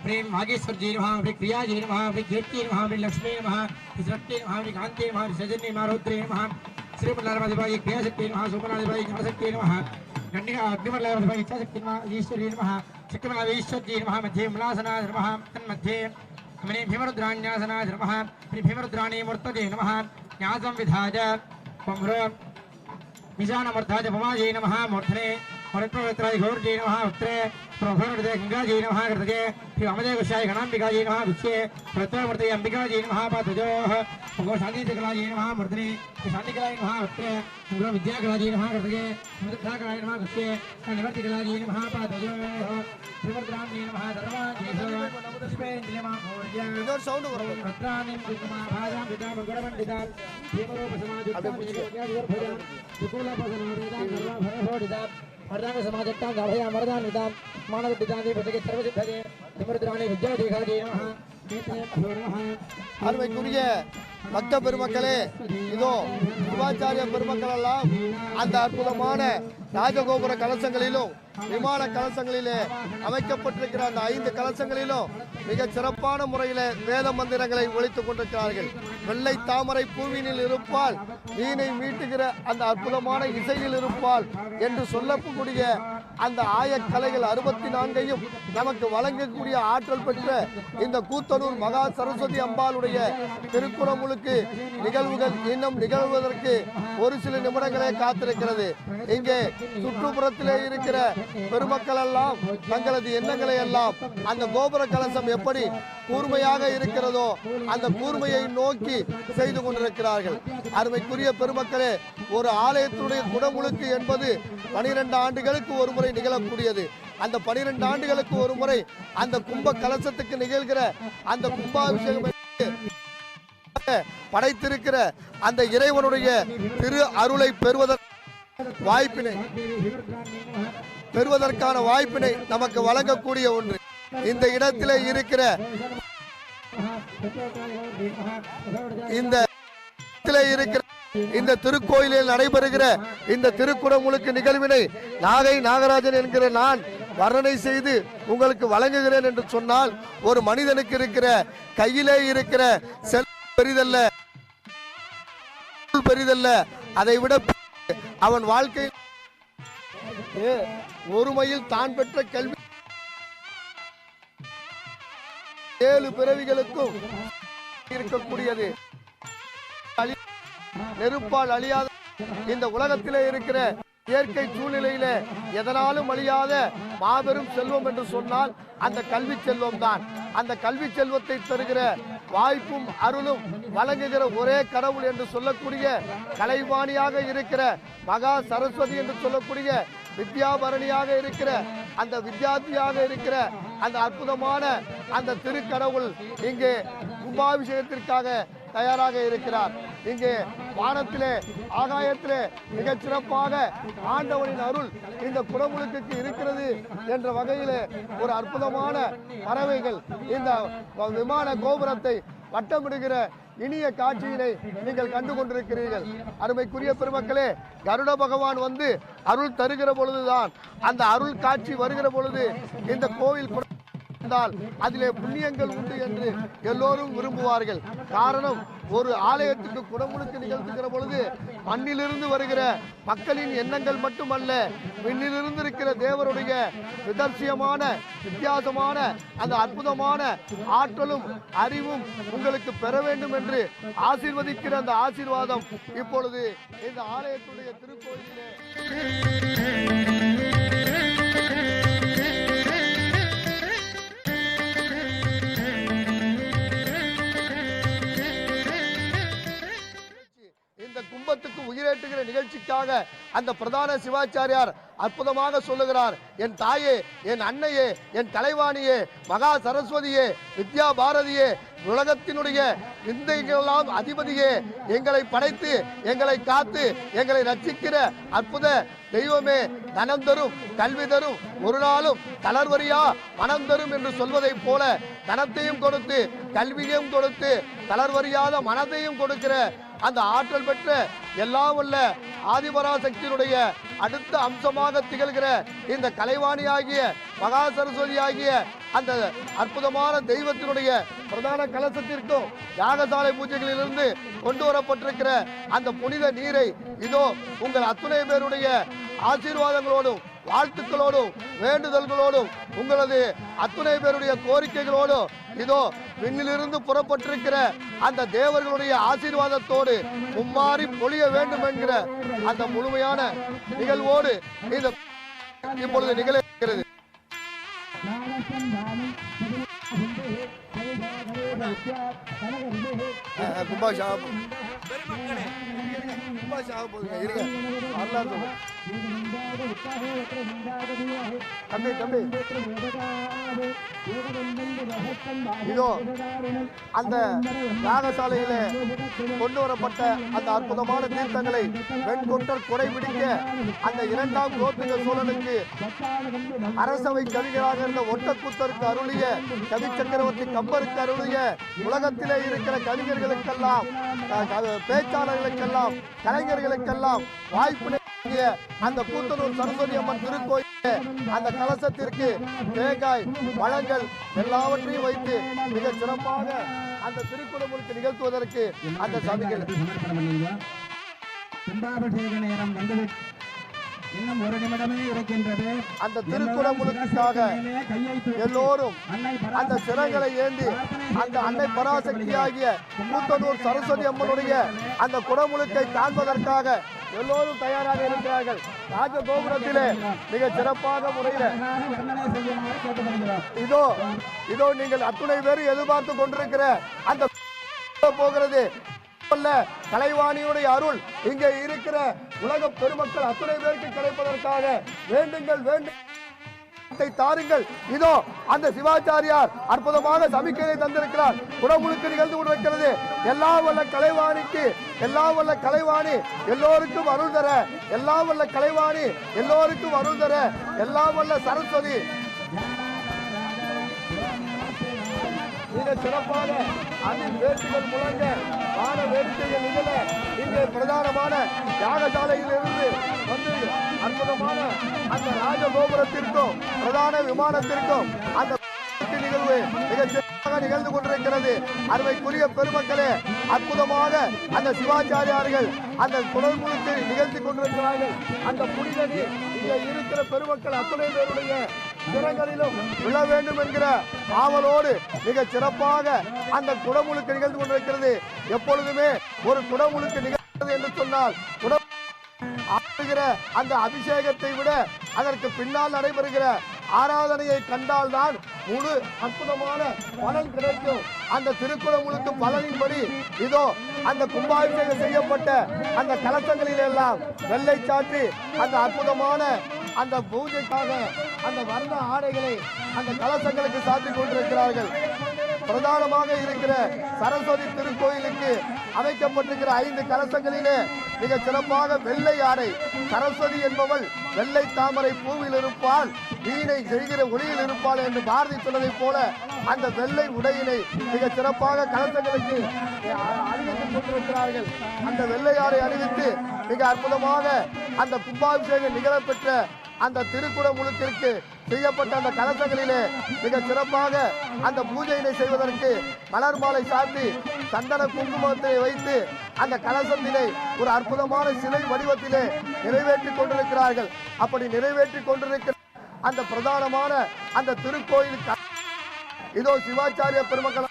ह्रीं वागीश्वर्जी नमः ह्रीं क्रियाजी नमः ह्रीं कीर्ति नमः ह्रीं लक्ष्मी नमः ह्रीं सृष्टि नमः ह्रीं कान्ति नमः ह्रीं सजनी मारुद्री नमः श्रीमल्लाधिपाई क्रियाशक्ति नमः सुमनाधिपाई ज्ञानशक्ति नमः गण्डिका अग्निमल्लाधिपाई इच्छाशक्ति नमः ईश्वरी नमः चक्रमलावीश्वर्जी नमः मध्ये मलासनाय नमः तन्मध्ये हमें भीमरुद्रान्यासनाय नमः भीमरुद्राणी मूर्तये नमः न्यासं विधाय पम्र विजानमूर्ताय पमाजे नमः मूर्धने मूर्तपवित्राय गौरजे नमः उत्तरे प्रभुर्दे गंगाजे नमः कृतये श्री वामदेव गोसाई गणाम्बिकाजे नमः विश्वे प्रत्यमूर्तये अंबिकाजे नमः पादजोः गोशान्तिकलाजे नमः मूर्धने शान्तिकलाय नमः उत्तरे गुरु विद्याकलाजे नमः कृतये मुद्राकलाय नमः विश्वे निवर्तिकलाजे नमः पादजोः श्रीमद्राम्ये नमः धर्माजेः पुष्पेन्द्रियमा भोर्य இன்னொரு சவுண்ட் வரும். रत्राणिं कुसुमा भाजां विदां गुणमण्डितां भीमरूप समाजुक्तां विद्याधरभजां विपुलपसनादितां सर्वभरहोडितां वरदान समाजक्तां गाभयां वरदान्वितां मानवदितां देवतके सर्वसिद्धये विमरुद्राणि विद्याधीखाजे नमः केतनेभ्यो नमः. அருமைக்குரிய பக்த பெருமக்களே, இதோ சிவாச்சாரிய பெருமக்கள் எல்லாம் அந்த அற்புதமான ராஜகோபுர கலசங்களிலும் விமான கலசங்களிலே அமைக்கப்பட்டிருக்கிற அந்த 5 கலசங்களிலும் மிக சிறப்பான முறையில் வேத மந்திரங்களை ஒலித்துக் கொண்டிருக்கிறார்கள். வெள்ளை தாமரை பூவினில் இருப்பால் வீணை மீட்டுகிற அந்த அற்புதமான இசையில் இருப்பால் என்று சொல்லக்கூடிய அந்த ஆயக்கலைகள் 64ஐயும் நமக்கு வழங்கக்கூடிய ஆற்றல் பெற்ற இந்த கூத்தனூர் மகா சரஸ்வதி அம்பாளுடைய திருக்குறமுழுக்கு நிகழ்வுகள் இன்னும் நிகழ்வதற்கு ஒரு சில நிமிடங்களே காத்திருக்கிறது. இங்கே சுற்றுப்புறத்திலே இருக்கிற பெருமக்கள் எல்லாம் தங்களது எண்ணங்களை எல்லாம் அந்த கோபுர கலசம் எப்படி கூர்மையாக இருக்கிறதோ அந்த கூர்மையை நோக்கி செய்து கொண்டிருக்கிறார்கள். அருமைக்குரிய பெருமக்களே, ஒரு ஆலயத்தினுடைய குடமுழுக்கு என்பது 12 ஆண்டுகளுக்கு ஒரு முறை நிகழக்கூடியது. அந்த 12 ஆண்டுகளுக்கு ஒரு முறை அந்த கும்ப கலசத்துக்கு நிகழ்கிற அந்த கும்பாபிஷேகம் படைத்திருக்கிற அந்த இறைவனுடைய திரு அருளை பெறுவதற்கான வாய்ப்பினை நமக்கு வழங்கக்கூடிய ஒன்று. இந்த இடத்திலே இருக்கிற இந்த திருக்கோயிலில் நடைபெறுகிற இந்த திருக்குடமுழுக்கு நிகழ்வினை நாகை நாகராஜன் என்கிற நான் வர்ணனை செய்து உங்களுக்கு வழங்குகிறேன் என்று சொன்னால், ஒரு மனிதனுக்கு இருக்கிற கையிலே இருக்கிற செல்வம் பெரிதல்ல, அதை விட அவன் வாழ்க்கை ஒருமையில் தான் பெற்ற கல்வி 7 பிறவிகளுக்கும் இருக்கக்கூடியது. நெருப்பால் அழியாத இந்த உலகத்திலே இருக்கிற இயற்கை சூழ்நிலையில எதனாலும் அழியாத மாபெரும் செல்வம் என்று சொன்னால் அந்த கல்வி செல்வம் தான். அந்த கல்வி செல்வத்தை தருகிற வாய்ப்பும் அருளும் வழங்குகிற ஒரே கடவுள் என்று சொல்லக்கூடிய கலைவாணியாக இருக்கிற மகா சரஸ்வதி என்று சொல்லக்கூடிய வித்யாபரணியாக இருக்கிற அந்த வித்யார்த்தியாக இருக்கிற அந்த அற்புதமான அந்த திருக்கடவுள் இங்கே கும்பாபிஷேகத்திற்காக தயாராக இருக்கிறார். இங்கே வானத்திலே ஆகாயத்திலே மிகச் சிறப்பாக ஆண்டவனின் அருள் இந்த குடமுழுக்கு இருக்கிறது என்ற வகையிலே ஒரு அற்புதமான பறவைகள் இந்த விமான கோபுரத்தை வட்டமிடுகிற இனிய காட்சியினை நீங்கள் கண்டு கொண்டிருக்கிறீர்கள். அருமைக்குரிய பெருமக்களே, கருட பகவான் வந்து அருள் தருகிற பொழுதுதான் அந்த அருள் காட்சி வருகிற பொழுது இந்த கோவில் அதிலே புண்ணியங்கள் உண்டு என்று எல்லோரும் விரும்புவார்கள். காரணம், ஒரு ஆலயத்துக்கு குடமுழுக்கு நிகழ்த்துகிற பொழுது மண்ணிலிருந்து வருகிற மக்களின் எண்ணங்கள் மட்டுமல்ல, விண்ணிலிருந்து இருக்கிற தேவருடைய விதர்சியமான வித்தியாசமான அந்த அற்புதமான ஆற்றலும் அறிவும் உங்களுக்கு பெற வேண்டும் என்று ஆசீர்வதிக்கிற அந்த ஆசீர்வாதம் இப்பொழுது இந்த ஆலயத்துடைய திருக்கோயிலிலே கும்பத்துக்கு உயிரேற்றுகிற நிகழ்ச்சிக்காக அந்த பிரதான சிவாச்சாரியார் அற்புதமாக சொல்லுகிறார், என் தாயே, என் அன்னையே, என் கலைவாணியே, மகா சரஸ்வதியே, வித்யா பாரதியே, உலகத்தினுடைய விந்தைகளெல்லாம் அதிபதியே, எங்களை படைத்து எங்களை காத்து எங்களை ரட்சிக்கிற அற்புத தெய்வமே, தனம் தரும் கல்வி தரும் ஒரு நாளும் தளர்வரியா மனம் தரும் என்று சொல்வதை போல தனத்தையும் கொடுத்து கல்வியையும் கொடுத்து தளர்வரியாத மனதையும் கொடுக்கிற அந்த ஆற்றல் பெற்ற எல்லாம் வல்ல ஆதிபராசக்தியினுடைய அடுத்த அம்சமாக திகழ்கிற இந்த கலைவாணி ஆகிய மகா சரஸ்வதி ஆகிய அந்த அற்புதமான தெய்வத்தினுடைய பிரதான கலசத்திற்கும் யாகசாலை பூஜைகளிலிருந்து கொண்டு வரப்பட்டிருக்கிற அந்த புனித நீரை இதோ உங்கள் அத்துணை பேருடைய ஆசீர்வாதங்களோடும் வாழ்த்துக்களோடும் வேண்டுதல்களோடும் உங்களது அத்துணை பேருடைய கோரிக்கைகளோடும் இதோ விண்ணிலிருந்து புறப்பட்டிருக்கிற அந்த தேவர்களுடைய ஆசீர்வாதத்தோடு மும்மாறி பொழிய வேண்டும் என்கிற அந்த முழுமையான நிகழ்வோடு இந்த இப்பொழுது நிகழ்கிறது. இதோ அந்த யாகசாலையில கொண்டு வரப்பட்ட அந்த அற்புதமான தீர்த்தங்களை வெண்கொண்டர் கொடை பிடிக்க அந்த 2ஆம் குலோத்துங்க சோழனுக்கு அரசவை கவிஞராக இருந்த ஒட்டக்கூத்தருக்கு அருளிய கவி சக்கரவர்த்தி கம்பருக்கு அருளிய உலகத்திலே இருக்கிற கவிஞர்களுக்கெல்லாம் பேச்சாளர்களுக்கெல்லாம் கலைஞர்களுக்கெல்லாம் வாய்ப்பு அந்த கூத்தனூர் சரஸ்வதி அம்மன் திருக்கோயில் அந்த கலசத்திற்கு தேங்காய் பழங்கள் எல்லாவற்றையும் வைத்து மிக சிறப்பாக அந்த திருக்குறமுழுக்கு நிகழ்த்துவதற்கு அந்த சபைகள் கும்பாபிஷேக நேரம் வந்து இன்னும் ஒரு நிமிடமே இருக்கின்றது. அந்த திருக்குடமுழுக்காக எல்லோரும் அந்த சிரங்களை ஏந்தி அந்த அன்னை பராசக்தியாகிய கூத்தனூர் சரஸ்வதி அம்மனுடைய அந்த குடமுழுக்கை காண்பதற்காக எல்லோரும் தயாராக இருக்கிறார்கள். ராஜகோபுரத்திலே மிக சிறப்பாக முறையில் இதோ இதோ நீங்கள் அத்துணை பேர் எதிர்பார்த்து கொண்டிருக்கிற அந்த போகிறது கலைவாணியுடைய அருள் இங்கே இருக்கிற உலக பெருமக்கள் அத்துணை பேருக்கு கிடைப்பதற்காக வேண்டுங்கள் தாருங்கள். இதோ அந்த சிவாச்சாரியார் அற்புதமாக சமிக்கையை தந்திருக்கிறார். குடமுழுக்கு நிகழ்ந்து கொண்டிருக்கிறது. எல்லாம் வல்ல கலைவாணிக்கு எல்லாம் வல்ல கலைவாணி எல்லோருக்கும் அருள் தர, எல்லாம் வல்ல கலைவாணி எல்லோருக்கும் அருள் தர, எல்லாம் வல்ல சரஸ்வதி மிக சிறப்பாக அதில் வேட்டைகள் முழங்க வான வேடிக்கைகள் நிகழ இங்கே பிரதானமான யாகசாலையில் இருந்து வந்து அற்புதமான அந்த ராஜகோபுரத்திற்கும் பிரதான விமானத்திற்கும் அந்த நிகழ்வு மிக சிறப்பாக நிகழ்ந்து கொண்டிருக்கிறது. அருமைக்குரிய பெருமக்களே, அற்புதமாக அந்த சிவாச்சாரியார்கள் அந்த குடமுழுக்கை நிகழ்த்தி கொண்டிருக்கிறார்கள். அந்த புனித நீர் இங்கே இருக்கிற பெருமக்கள் அத்துணை பேருடைய சிரங்களிலும் விழ வேண்டும் என்கிற ஆவலோடு மிக சிறப்பாக அந்த குடமுழுக்கு நிகழ்ந்து கொண்டிருக்கிறது. எப்பொழுதுமே ஒரு குடமுழுக்கு நிகழ்கிறது என்று சொன்னால் ஆடுகிற அந்த அபிஷேகத்தை விட அதற்கு பின்னால் நடைபெறுகிற ஆராதனையை கண்டால்தான் முழு அற்புதமான பலன் கிடைக்கும். அந்த திருக்குடமுழுக்கு பலனின்படி இதோ அந்த கும்பாபிஷேகம் செய்யப்பட்ட அந்த கலசங்களில் எல்லாம் வெள்ளை சாற்றி அந்த அற்புதமான அந்த பூஜைக்காக அந்த வர்ண ஆடைகளை அந்த கலசங்களுக்கு சாத்திக் கொண்டிருக்கிறார்கள். பிரதானமாக இருக்கிற சரஸ்வதி திருக்கோயிலுக்கு அமைக்கப்பட்டிருக்கிற 5 கலசங்களிலே மிக சிறப்பாக வெள்ளை ஆடை. சரஸ்வதி என்பவள் வெள்ளை தாமரை பூவில் இருப்பாள், வீணை செய்கிற ஒளியில் இருப்பாள் என்று பாரதி சொன்னதை போல அந்த வெள்ளை உடையினை மிக சிறப்பாக கலசங்களுக்கு அணிவித்துக் கொண்டிருக்கிறார்கள். அந்த வெள்ளை ஆடை அணிவித்து மிக அற்புதமாக அந்த கும்பாபிஷேகம் நிகழப்பெற்ற அந்த திருக்குடமுழுக்கிற்கு செய்யப்பட்ட அந்த கலசங்களிலே மிக சிறப்பாக அந்த பூஜையினை செய்வதற்கு மலர் மாலை சாத்தி சந்தன குங்குமத்தை வைத்து அந்த கலசத்தினை ஒரு அற்புதமான சிலை வடிவத்திலே நிறைவேற்றி கொண்டிருக்கிறார்கள். அப்படி நிறைவேற்றி கொண்டிருக்கிற அந்த பிரதானமான அந்த திருக்கோயில் இதோ சிவாச்சாரிய பெருமக்கள்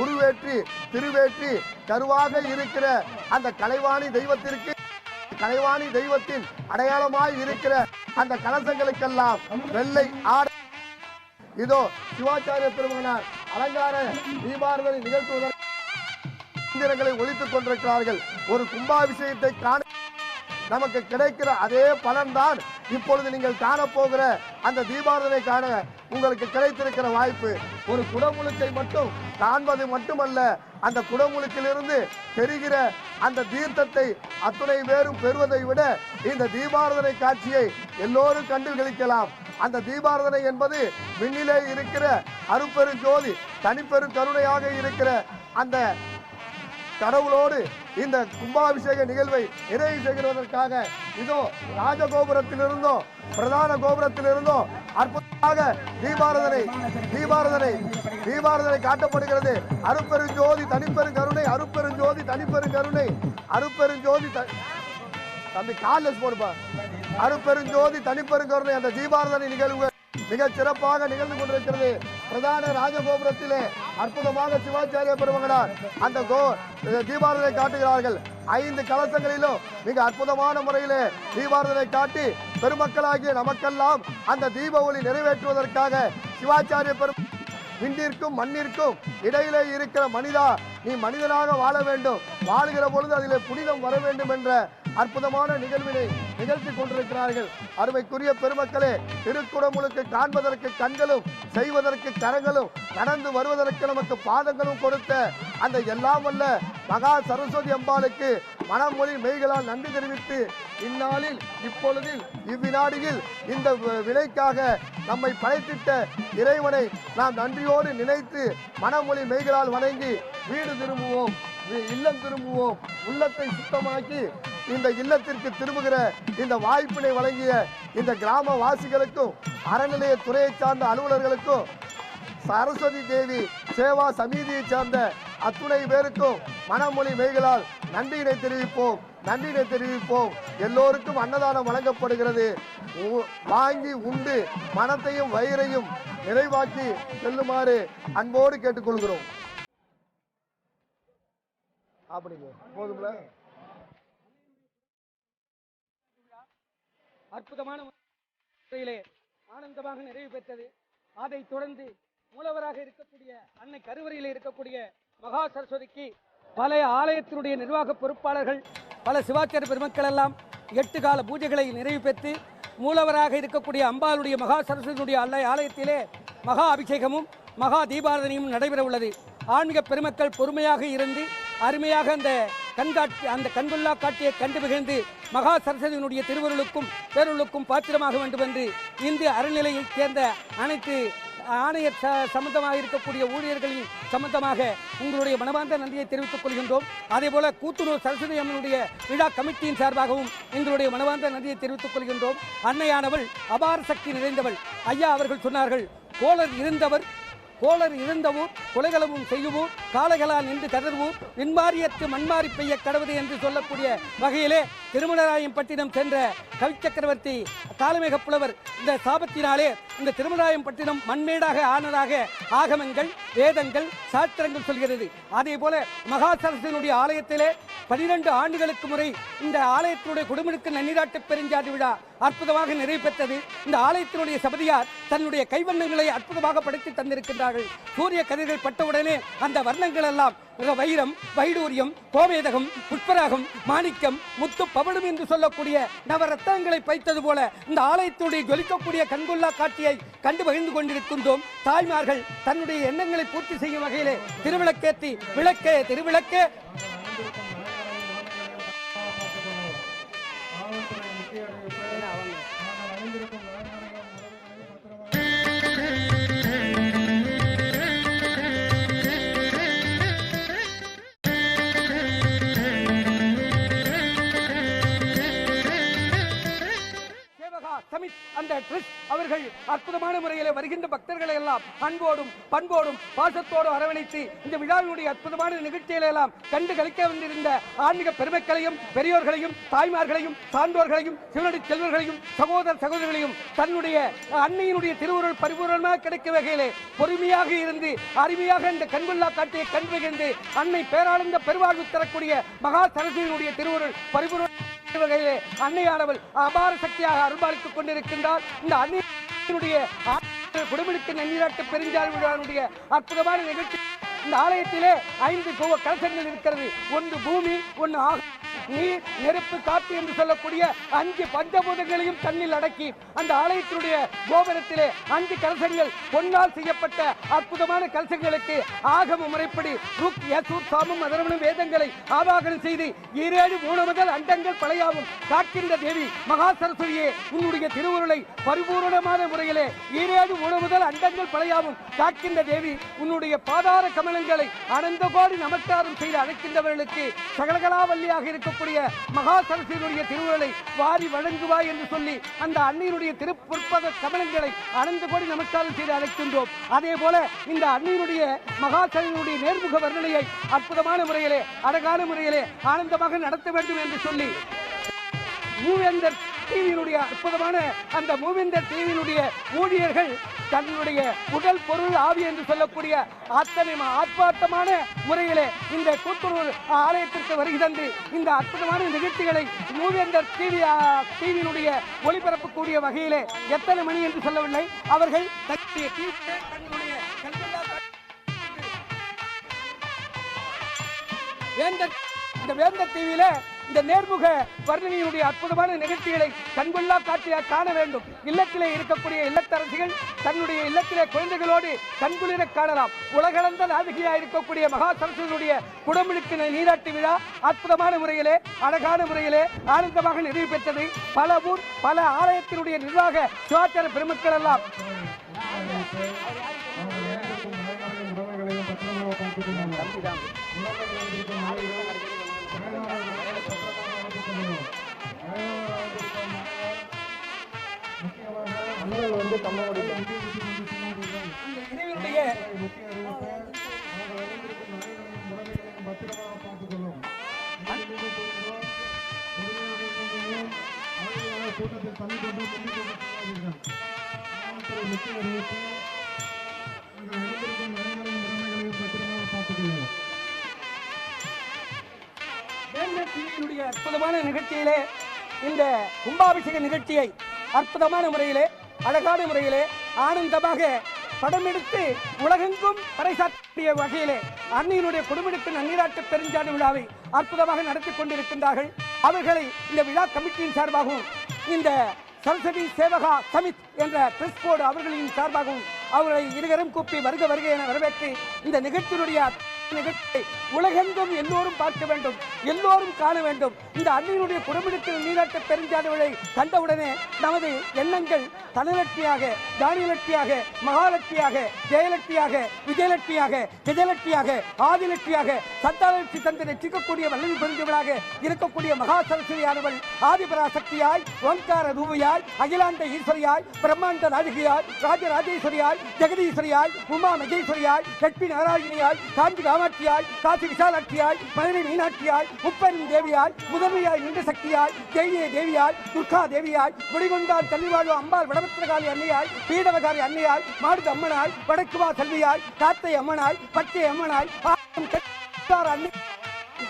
உருவேற்றி திருவேற்றி கருவாக இருக்கிற அந்த கலைவாணி தெய்வத்திற்கு கலைவாணி தெய்வத்தின் அடையாளமாய் இருக்கிற அந்த கலசங்களுக்கெல்லாம் வெள்ளை ஆடை இதோ சிவாச்சாரிய பெருமகனார் அலங்கார தீபாரதனை நிகழ்த்துவதற்கு ஒழித்துக் கொண்டிருக்கிறார்கள். ஒரு கும்பாபிஷேகத்தை காண நமக்கு கிடைக்கிற அதே பலன்தான் இப்பொழுது நீங்கள் காணப்போகிற அந்த தீபாரதனை காண உங்களுக்கு கிடைத்திருக்கிற வாய்ப்பு. ஒரு குடமுழுக்கை மட்டும் காண்பது மட்டுமல்ல, அந்த குடமுழுக்கிலிருந்து தெரிகிற அந்த தீர்த்தத்தை அத்துணை பேரும் பெறுவதை விட இந்த தீபாரதனை காட்சியை எல்லோரும் கண்டு களிக்கலாம். அந்த தீபாரதனை என்பது விண்ணிலே இருக்கிற அருப்பெரும் ஜோதி தனிப்பெரும் கருணையாக இருக்கிற அந்த கடவுளோடு இந்த கும்பாபிஷேக நிகழ்வை நிறைவு செய்கிறதற்காக இதோ ராஜகோபுரத்திலிருந்தோ பிரதான கோபுரத்திலிருந்தோ அற்புதமாக தீபாரதனை காட்டப்படுகிறது. அருப்பெரும் ஜோதி தனிப்பெரும் கருணை, அருப்பெரும் ஜோதி தனிப்பெரும் கருணை, அருப்பெரும் ஜோதி தம்பி கால்லஸ் போடுப்பா, அருப்பெரும் ஜோதி தனிப்பெரும் கருணை. அந்த தீபாரதனை நிகழ்வு மிக சிறப்பாக நிகழ்ந்து கொண்டிருக்கிறது. பிரதான ராஜகோபுரத்திலே அற்புதமாக சிவாச்சாரிய பெருமகனார் அந்த தீபாரதனை காட்டுகிறார்கள். 5 கலசங்களிலும் மிக அற்புதமான முறையிலே தீபாரதனை காட்டி பெருமக்களாகிய நமக்கெல்லாம் அந்த தீப ஒளி நிறைவேற்றுவதற்காக சிவாச்சாரிய விண்ணிற்கும் மண்ணிற்கும் இடையிலே இருக்கிற மனிதா, நீ மனிதனாக வாழ வேண்டும், வாழுகிற பொழுது அதிலே புனிதம் வர வேண்டும் என்ற அற்புதமான நிகழ்வினை நிகழ்த்தி கொண்டிருக்கிறார்கள். அருமைக்குரிய பெருமக்களே, திருக்குடமுழுக்கு காண்பதற்கு கண்களும் செய்வதற்கு கரங்களும் நடந்து வருவதற்கு நமக்கு பாதங்களும் கொடுத்த அந்த எல்லாம் வல்ல மகா சரஸ்வதி அம்பாளுக்கு மனமொழி மெய்களால் நன்றி தெரிவித்து இந்நாளில் இப்பொழுதில் இவ்வினாடியில் இந்த வினைக்காக நம்மை படைத்திட்ட இறைவனை நாம் நன்றியோடு நினைத்து மனமொழி மெய்களால் வணங்கி வீடு திரும்புவோம், இல்லம் திரும்புவோம். உள்ளத்தை சுத்தமாக்கி இந்த இல்லத்திற்கு திரும்புகிற இந்த வாய்ப்பினை வழங்கிய இந்த கிராம வாசிகளுக்கும் அறநிலைய துறையை சார்ந்த அலுவலர்களுக்கும் சரஸ்வதி தேவி சேவா சமிதியை சார்ந்த அத்துணை பேருக்கும் மனமொழி மெய்களால் நன்றியினை தெரிவிப்போம். நன்றினை தெரிவிப்போம். எல்லோருக்கும் அன்னதானம் வழங்கப்படுகிறது. வாங்கி உண்டு மனத்தையும் வயிறையும் நிறைவாக்கி செல்லுமாறு அன்போடு கேட்டுக்கொள்கிறோம். அப்படிங்க போதும்ல. அற்புதமான முறையிலே ஆனந்தமாக நிறைவு பெற்றது. அதைத் தொடர்ந்து மூலவராக இருக்கக்கூடிய அன்னை கருவறையில் இருக்கக்கூடிய மகா சரஸ்வதிக்கு பல ஆலயத்தினுடைய நிர்வாக பொறுப்பாளர்கள், பல சிவாச்சாரிய பெருமக்கள் எல்லாம் 8 கால பூஜைகளை நிறைவு பெற்று மூலவராக இருக்கக்கூடிய அம்பாளுடைய மகா சரஸ்வதியுடைய ஆலயத்திலே மகா அபிஷேகமும் மகா தீபாராதனையும் நடைபெற உள்ளது. ஆன்மீக பெருமக்கள் பொறுமையாக இருந்து அருமையாக அந்த கண்கொள்ளா காட்சியை கண்டு மகிழ்ந்து மகா சரஸ்வதியினுடைய திருவருளுக்கும் பேருளுக்கும் பாத்திரமாக வேண்டும் என்று இந்து அறநிலையைச் சேர்ந்த அனைத்து ஆணையர் சம்பந்தமாக இருக்கக்கூடிய ஊழியர்களின் சம்பந்தமாக உங்களுடைய மனமார்ந்த நன்றியை தெரிவித்துக் கொள்கின்றோம். அதேபோல கூத்துணூர் சரஸ்வதி அம்மனுடைய விழா கமிட்டியின் சார்பாகவும் எங்களுடைய மனமார்ந்த நன்றியை தெரிவித்துக் கொள்கின்றோம். அன்னையானவள் அபார சக்தி நிறைந்தவள். ஐயா அவர்கள் சொன்னார்கள், கோளர் இருந்தவூர் கொலைகளவும் செய்யவூர் காளைகளால் நின்று கதர்வூர் விண்மாரியத்து மண்மாறி பெய்ய கடவுது என்று சொல்லக்கூடிய வகையிலே திருமலராயம்பட்டினம் சென்ற கவிச்சக்கரவர்த்தி காலமேக புலவர் இந்த சாபத்தினாலே இந்த திருமலராயம்பட்டினம் மண்மேடாக ஆனதாக ஆகமங்கள் வேதங்கள் சாஸ்திரங்கள் சொல்கிறது. அதே போல மகா சரஸ்வதியினுடைய ஆலயத்திலே 12 ஆண்டுகளுக்கு முறை இந்த ஆலயத்தினுடைய குடும்பத்துக்கு நன்னீராட்டு பெருஞ்சாதி விழா அற்புதமாக நிறைவு பெற்றது. இந்த ஆலயத்தினுடைய சபதியார் தன்னுடைய கைவண்ணங்களை அற்புதமாக படைத்து தந்திருக்கின்றார்கள். சூரிய கதிர்கள் பட்டவுடனே அந்த வர்ணங்கள் எல்லாம் வைரம், வைடூரியம், கோமேதகம், புஷ்பராகம், மாணிக்கம், முத்து, பவளம் என்று சொல்லக்கூடிய நவரத்தனங்களை பைத்தது போல இந்த ஆலயத்துடைய ஜொலிக்கக்கூடிய கண்கொள்ளா காட்சியை கண்டு மகிழ்ந்து கொண்டிருக்கின்றோம். தாய்மார்கள் தன்னுடைய எண்ணங்களை பூர்த்தி செய்யும் வகையிலே திருவிளக்கேற்றி திருவிளக்கே அந்த ட்ரஸ்ட் அவர்கள் அற்புதமான முறையில் வருகின்ற பக்தர்களை எல்லாம் அன்போடும் பண்போடும் பாசத்தோடும் அரவணைத்து இந்த விழாவினுடைய அற்புதமான நிகழ்ச்சிகளை எல்லாம் கண்டு கழிக்க வந்திருந்த ஆன்மீக பெருமக்களையும் பெரியோர்களையும் தாய்மார்களையும் சான்றோர்களையும் சிவனடி செல்வர்களையும் சகோதரர்களையும் தன்னுடைய அன்னையினுடைய திருவுருள் பரிபூர்ணமாக கிடைக்கும் வகையிலே பொறுமையாக இருந்து அருமையாக இந்த கண்கொள்ளா காட்சியை கண்டு மகிழ்ந்து அன்னை பேரானந்த பெருவாழ்வு தரக்கூடிய மகா சரஸ்வதியினுடைய திருவுருள் பரிபூர்ண வகையிலே அன்னையானவள் அபார சக்தியாக அருள்பாலித்துக் கொண்டிருக்கின்றார். இந்த அன்னையினுடைய குடும்பத்துக்கு நன்னீராட்டு பெருஞ்சாதி விழாவுடைய அற்புதமான நிகழ்ச்சி. இந்த ஆலயத்திலே 5 கலசங்கள் இருக்கிறது. ஒன்று பூமி, ஒன்று ஆகும், நீர், நெருப்பு, காற்று என்று சொல்லக்கூடிய 5 பஞ்சபூதங்களையும் தன்னில் அடக்கி அந்த ஆலயத்தினுடைய கோபுரத்திலே 5 கலசங்கள் பொன்னால் செய்யப்பட்ட அற்புதமான கலசங்களுக்கு ஆகம முறைப்படி சாமம் அதர்வனும் வேதங்களை ஆவாகனம் செய்து 7 முதல் அண்டங்கள் பழையாவும் காக்கின்ற தேவி மகா சரஸ்வதியே, உன்னுடைய திருவுருளை பரிபூர்ணமான முறையிலே 7 முதல் அண்டங்கள் பழையாவும் காக்கின்ற தேவி, உன்னுடைய பாதார கமலங்களை அனந்த கோடி நமஸ்காரம் செய்து அழைக்கின்றவர்களுக்கு சகலகலாவல்லியாக இருக்கக்கூடிய மகா சரஸ்வதியுடைய திருவுருளை வாரி வழங்குவாய் என்று சொல்லி அந்த அன்னையினுடைய திருப்பொற்பத கமலங்களை அனந்த கோடி நமஸ்காரம் செய்து அழைக்கின்றோம். அதே போல இந்த அன்னையினுடைய மகா சரஸ்வதியுடைய நேர்முக வர்ணனையை அற்புதமான முறையிலே அழகான முறையிலே ஆனந்தமாக நடத்த வேண்டும் என்று சொல்லி மூவேந்தர் டிவியினுடைய அற்புதமான அந்த மூவேந்தர் டிவியினுடைய ஊழியர்கள் தன்னுடைய உடல் பொருள் ஆவி என்று சொல்லக்கூடிய அத்தனை ஆர்ப்பாட்டமான முறையிலே இந்த கூட்டுறவு ஆலயத்திற்கு வருகை தந்து இந்த அற்புதமான நிகழ்ச்சிகளை மூவேந்தர் டிவியினுடைய ஒளிபரப்பக்கூடிய வகையிலே எத்தனை மணி என்று சொல்லவில்லை, அவர்கள் வேந்தர் டிவியில இந்த நேர்முக வர்ணனையுடைய அற்புதமான நிகழ்ச்சிகளை கண்கொள்ளா காட்சியாக காண வேண்டும். இல்லத்திலே இருக்கக்கூடிய இல்லத்தரசிகள் தன்னுடைய இல்லத்திலே குழந்தைகளோடு கண்குளிர காணலாம். உலகளந்த நாயகியாக இருக்கக்கூடிய மகா சரஸ்வதியுடைய குடமுழுக்கு நீராட்டு விழா அற்புதமான முறையிலே அழகான முறையிலே ஆனந்தமாக நிறைவு பெற்றது. பல ஊர் பல ஆலயத்தினுடைய நிர்வாக சிவாச்சார பெருமக்கள் எல்லாம் தள்ளி கொண்டு முன்னிக் கொண்டு போகாதீர்கள். காவல்துறை முக்கிய அறிவிப்பு. நீங்கள் அணிந்திருக்கும் நடைமுறையும் உரிமைகளையும் பத்திரமாக பார்த்துக் கொள்ளுங்கள். வேந்தர் டிவியினுடைய அற்புதமான நிகழ்ச்சியிலே இந்த கும்பாபிஷேக நிகழ்ச்சியை அற்புதமான முறையிலே அழகான முறையிலே ஆனந்தமாக படமெடுத்து உலகெங்கும் பறைசாற்றிய வகையிலே அன்னையினுடைய குடும்பத்திற்கு நன்னீராட்டு பெருஞ்சாடு விழாவை அற்புதமாக நடத்தி கொண்டிருக்கின்றார்கள். அவர்களை இந்த விழா கமிட்டியின் சார்பாகவும் இந்த சரஸ்வதி சேவகா சமித் என்ற பிரஸ் கோடு அவர்களின் சார்பாகவும் அவர்களை இருகரம் கூப்பி வருக வருக என வரவேற்று இந்த நிகழ்ச்சியினுடைய நிகழ்ச்சியை உலகெங்கும் எல்லோரும் பார்க்க வேண்டும், எல்லோரும் காண வேண்டும். இந்த அன்னையினுடைய குடும்பத்தில் நீராட்ட பெருஞ்சாடு விழை கண்டவுடனே நமது எண்ணங்கள் தனலட்சியாக, தானியலட்சியாக, மகாலட்சியாக, ஜெயலட்சியாக, விஜயலட்சியாக, கஜலட்சியாக, ஆதிலட்சியாக, சத்தாலட்சி தந்து ரசிக்கக்கூடிய வல்லவி பெருஞ்சவளாக இருக்கக்கூடிய மகா சரஸ்வதியானவள் ஆதிபராசக்தியாய், ஓங்கார ரூபியாய், அகிலாண்ட ஈஸ்வரியாய், பிரம்மாண்ட ராஜகியாய், ராஜராஜேஸ்வரியாய், ஜெகதீஸ்வரியாய், உமா மகேஸ்வரியாய், லட்சுமி நாராயணியாய், காஞ்சி காமாட்சியாய், காசி விசாலாட்சியாய், மதுரை மீனாட்சியாய், முப்பெரும் தேவியாய், முதன்மையாய் நின்ற சக்தியாய், ஜெயினிய தேவியாய், துர்கா தேவியாய், முடிகொண்டால் தள்ளிவாழ்வு அம்பாள் வடபத்திரகாளி அன்னையாய், பீடவகாரி அன்னையாய், மாடுத அம்மனாய், வடக்குவா செல்வியாய், காத்தை அம்மனாய், பச்சை அம்மனாய், அன்னை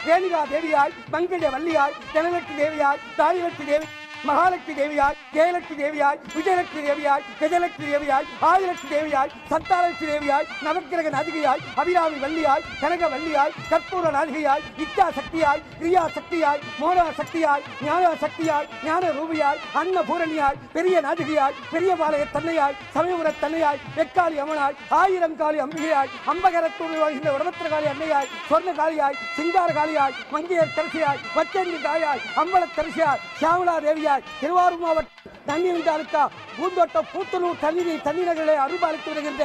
ரேணிகா தேவியாய், மங்கஜ வள்ளியாய், ஜனலட்சுமி தேவியாய், தாயலட்சுமி தேவி, மகாலட்சுமி தேவியாய், ஜெயலட்சுமி தேவியாய், விஜயலட்சுமி தேவியாய், கஜலட்சுமி தேவியாய், ஆதிலட்சுமி தேவியாய், சத்தாலட்சுமி தேவியாய், நவக்கிரக நாதிகையாய், அபிராமி வள்ளியாய், கனக வள்ளியாய், கற்பூர நாதிகையாய், இச்சா சக்தியாய், கிரியா சக்தியாய், மோனா சக்தியாய், ஞான சக்தியாய், ஞான ரூபியாய், அன்னபூரணியாய், பெரிய நாதிகையாய், பெரிய பாளைய தன்னையாய், சமயபுர தன்னையாய், வெக்காளி அம்மனாய், ஆயிரம் காளி அம்பிகையாய், அம்பகரத்தூர் வாழ்கின்ற வடபத்திரகாளி அன்னையாய், சொர்ணகாளியாய், சிங்கார காளியாய், மங்கையர் தரிசியாய், வச்சந்தி தாயாய், அம்பலத்தரிசியாய், சியாமலா தேவியாய், திருவாரூர் மாவட்டம் தண்ணீர் தாலுக்கா பூந்தோட்டம் பூத்தனூர் தண்ணீர்களை அருள்பாலித்து வருகின்ற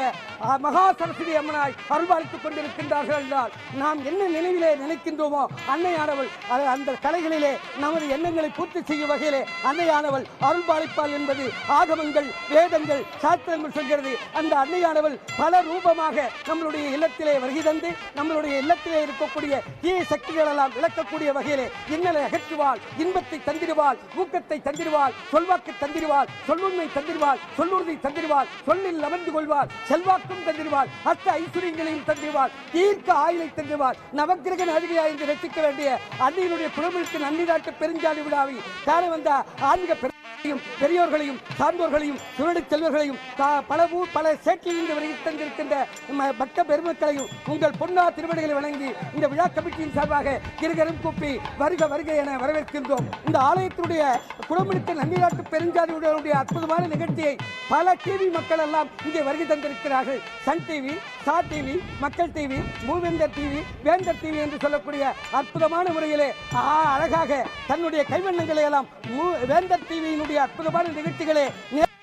மகா சரஸ்வதி அம்மனாய் அருள்பாலித்துக் கொண்டிருக்கின்றார்கள் என்றால் நாம் என்ன நினைவிலே நினைக்கின்றோமோ அன்னையானவள் அந்த கலைகளிலே நமது எண்ணங்களை பூர்த்தி செய்யும் வகையிலே அன்னையானவள் அருள்பாலிப்பாள் என்பது ஆகமங்கள், வேதங்கள், சாஸ்திரங்கள் சொல்கிறது. அந்த அன்னையானவள் பல ரூபமாக நம்மளுடைய இல்லத்திலே வருகை தந்து நம்மளுடைய இல்லத்திலே இருக்கக்கூடிய தீய சக்திகள் எல்லாம் விளக்கக்கூடிய வகையிலே இன்னலை அகற்றுவாள், இன்பத்தை தந்திடுவாள், ஊக்கத்தை தந்திடுவாள், சொல்வாக்கு தந்திடுவாள், சொல்லுண்மை தந்திடுவாள், சொல்லுறுதி தந்திடுவாள், சொல்லில் அமர்ந்து கொள்வாள், செல்வாக்கும் தந்திடுவாள், அத்த ஐஸ்வர்யங்களையும் தந்திடுவாள், தீர்க்க ஆயுளை தந்திடுவாள். நவக்கிரக நாதிகையா என்று ரசிக்க வேண்டிய அன்னையினுடைய குடும்பத்திற்கு நன்னிராட்டு பெருஞ்சாடு விழாவை காண வந்த ஆன்மீக பெரியோர்களையும் சார்ந்தோர்களையும் சுவடி செல்வர்களையும் பல சேற்றிலிருந்து வருகை தந்திருக்கின்ற பக்த பெருமக்களையும் உங்கள் பொன்னா திருவடிகளை வழங்கி இந்த விழா கமிட்டியின் சார்பாக இருகரம் கூப்பி வருக வருக என வரவேற்கின்றோம். இந்த ஆலயத்தினுடைய குடும்பத்திற்கு நன்னிராட்டு பெருஞ்சாடு விழாவுடைய அற்புதமான நிகழ்ச்சியை பல டிவி மக்கள் எல்லாம் இங்கே வருகை தந்திருக்கிறார்கள். சன் டிவி, ஸ்டார் டிவி, மக்கள் டிவி, மூவேந்தர் டிவி, வேந்தர் டிவி என்று சொல்லக்கூடிய அற்புதமான முறையிலே அழகாக தன்னுடைய கைவண்ணங்களை எல்லாம் வேந்தர் டிவியினுடைய அற்புதமான நிகழ்ச்சிகளே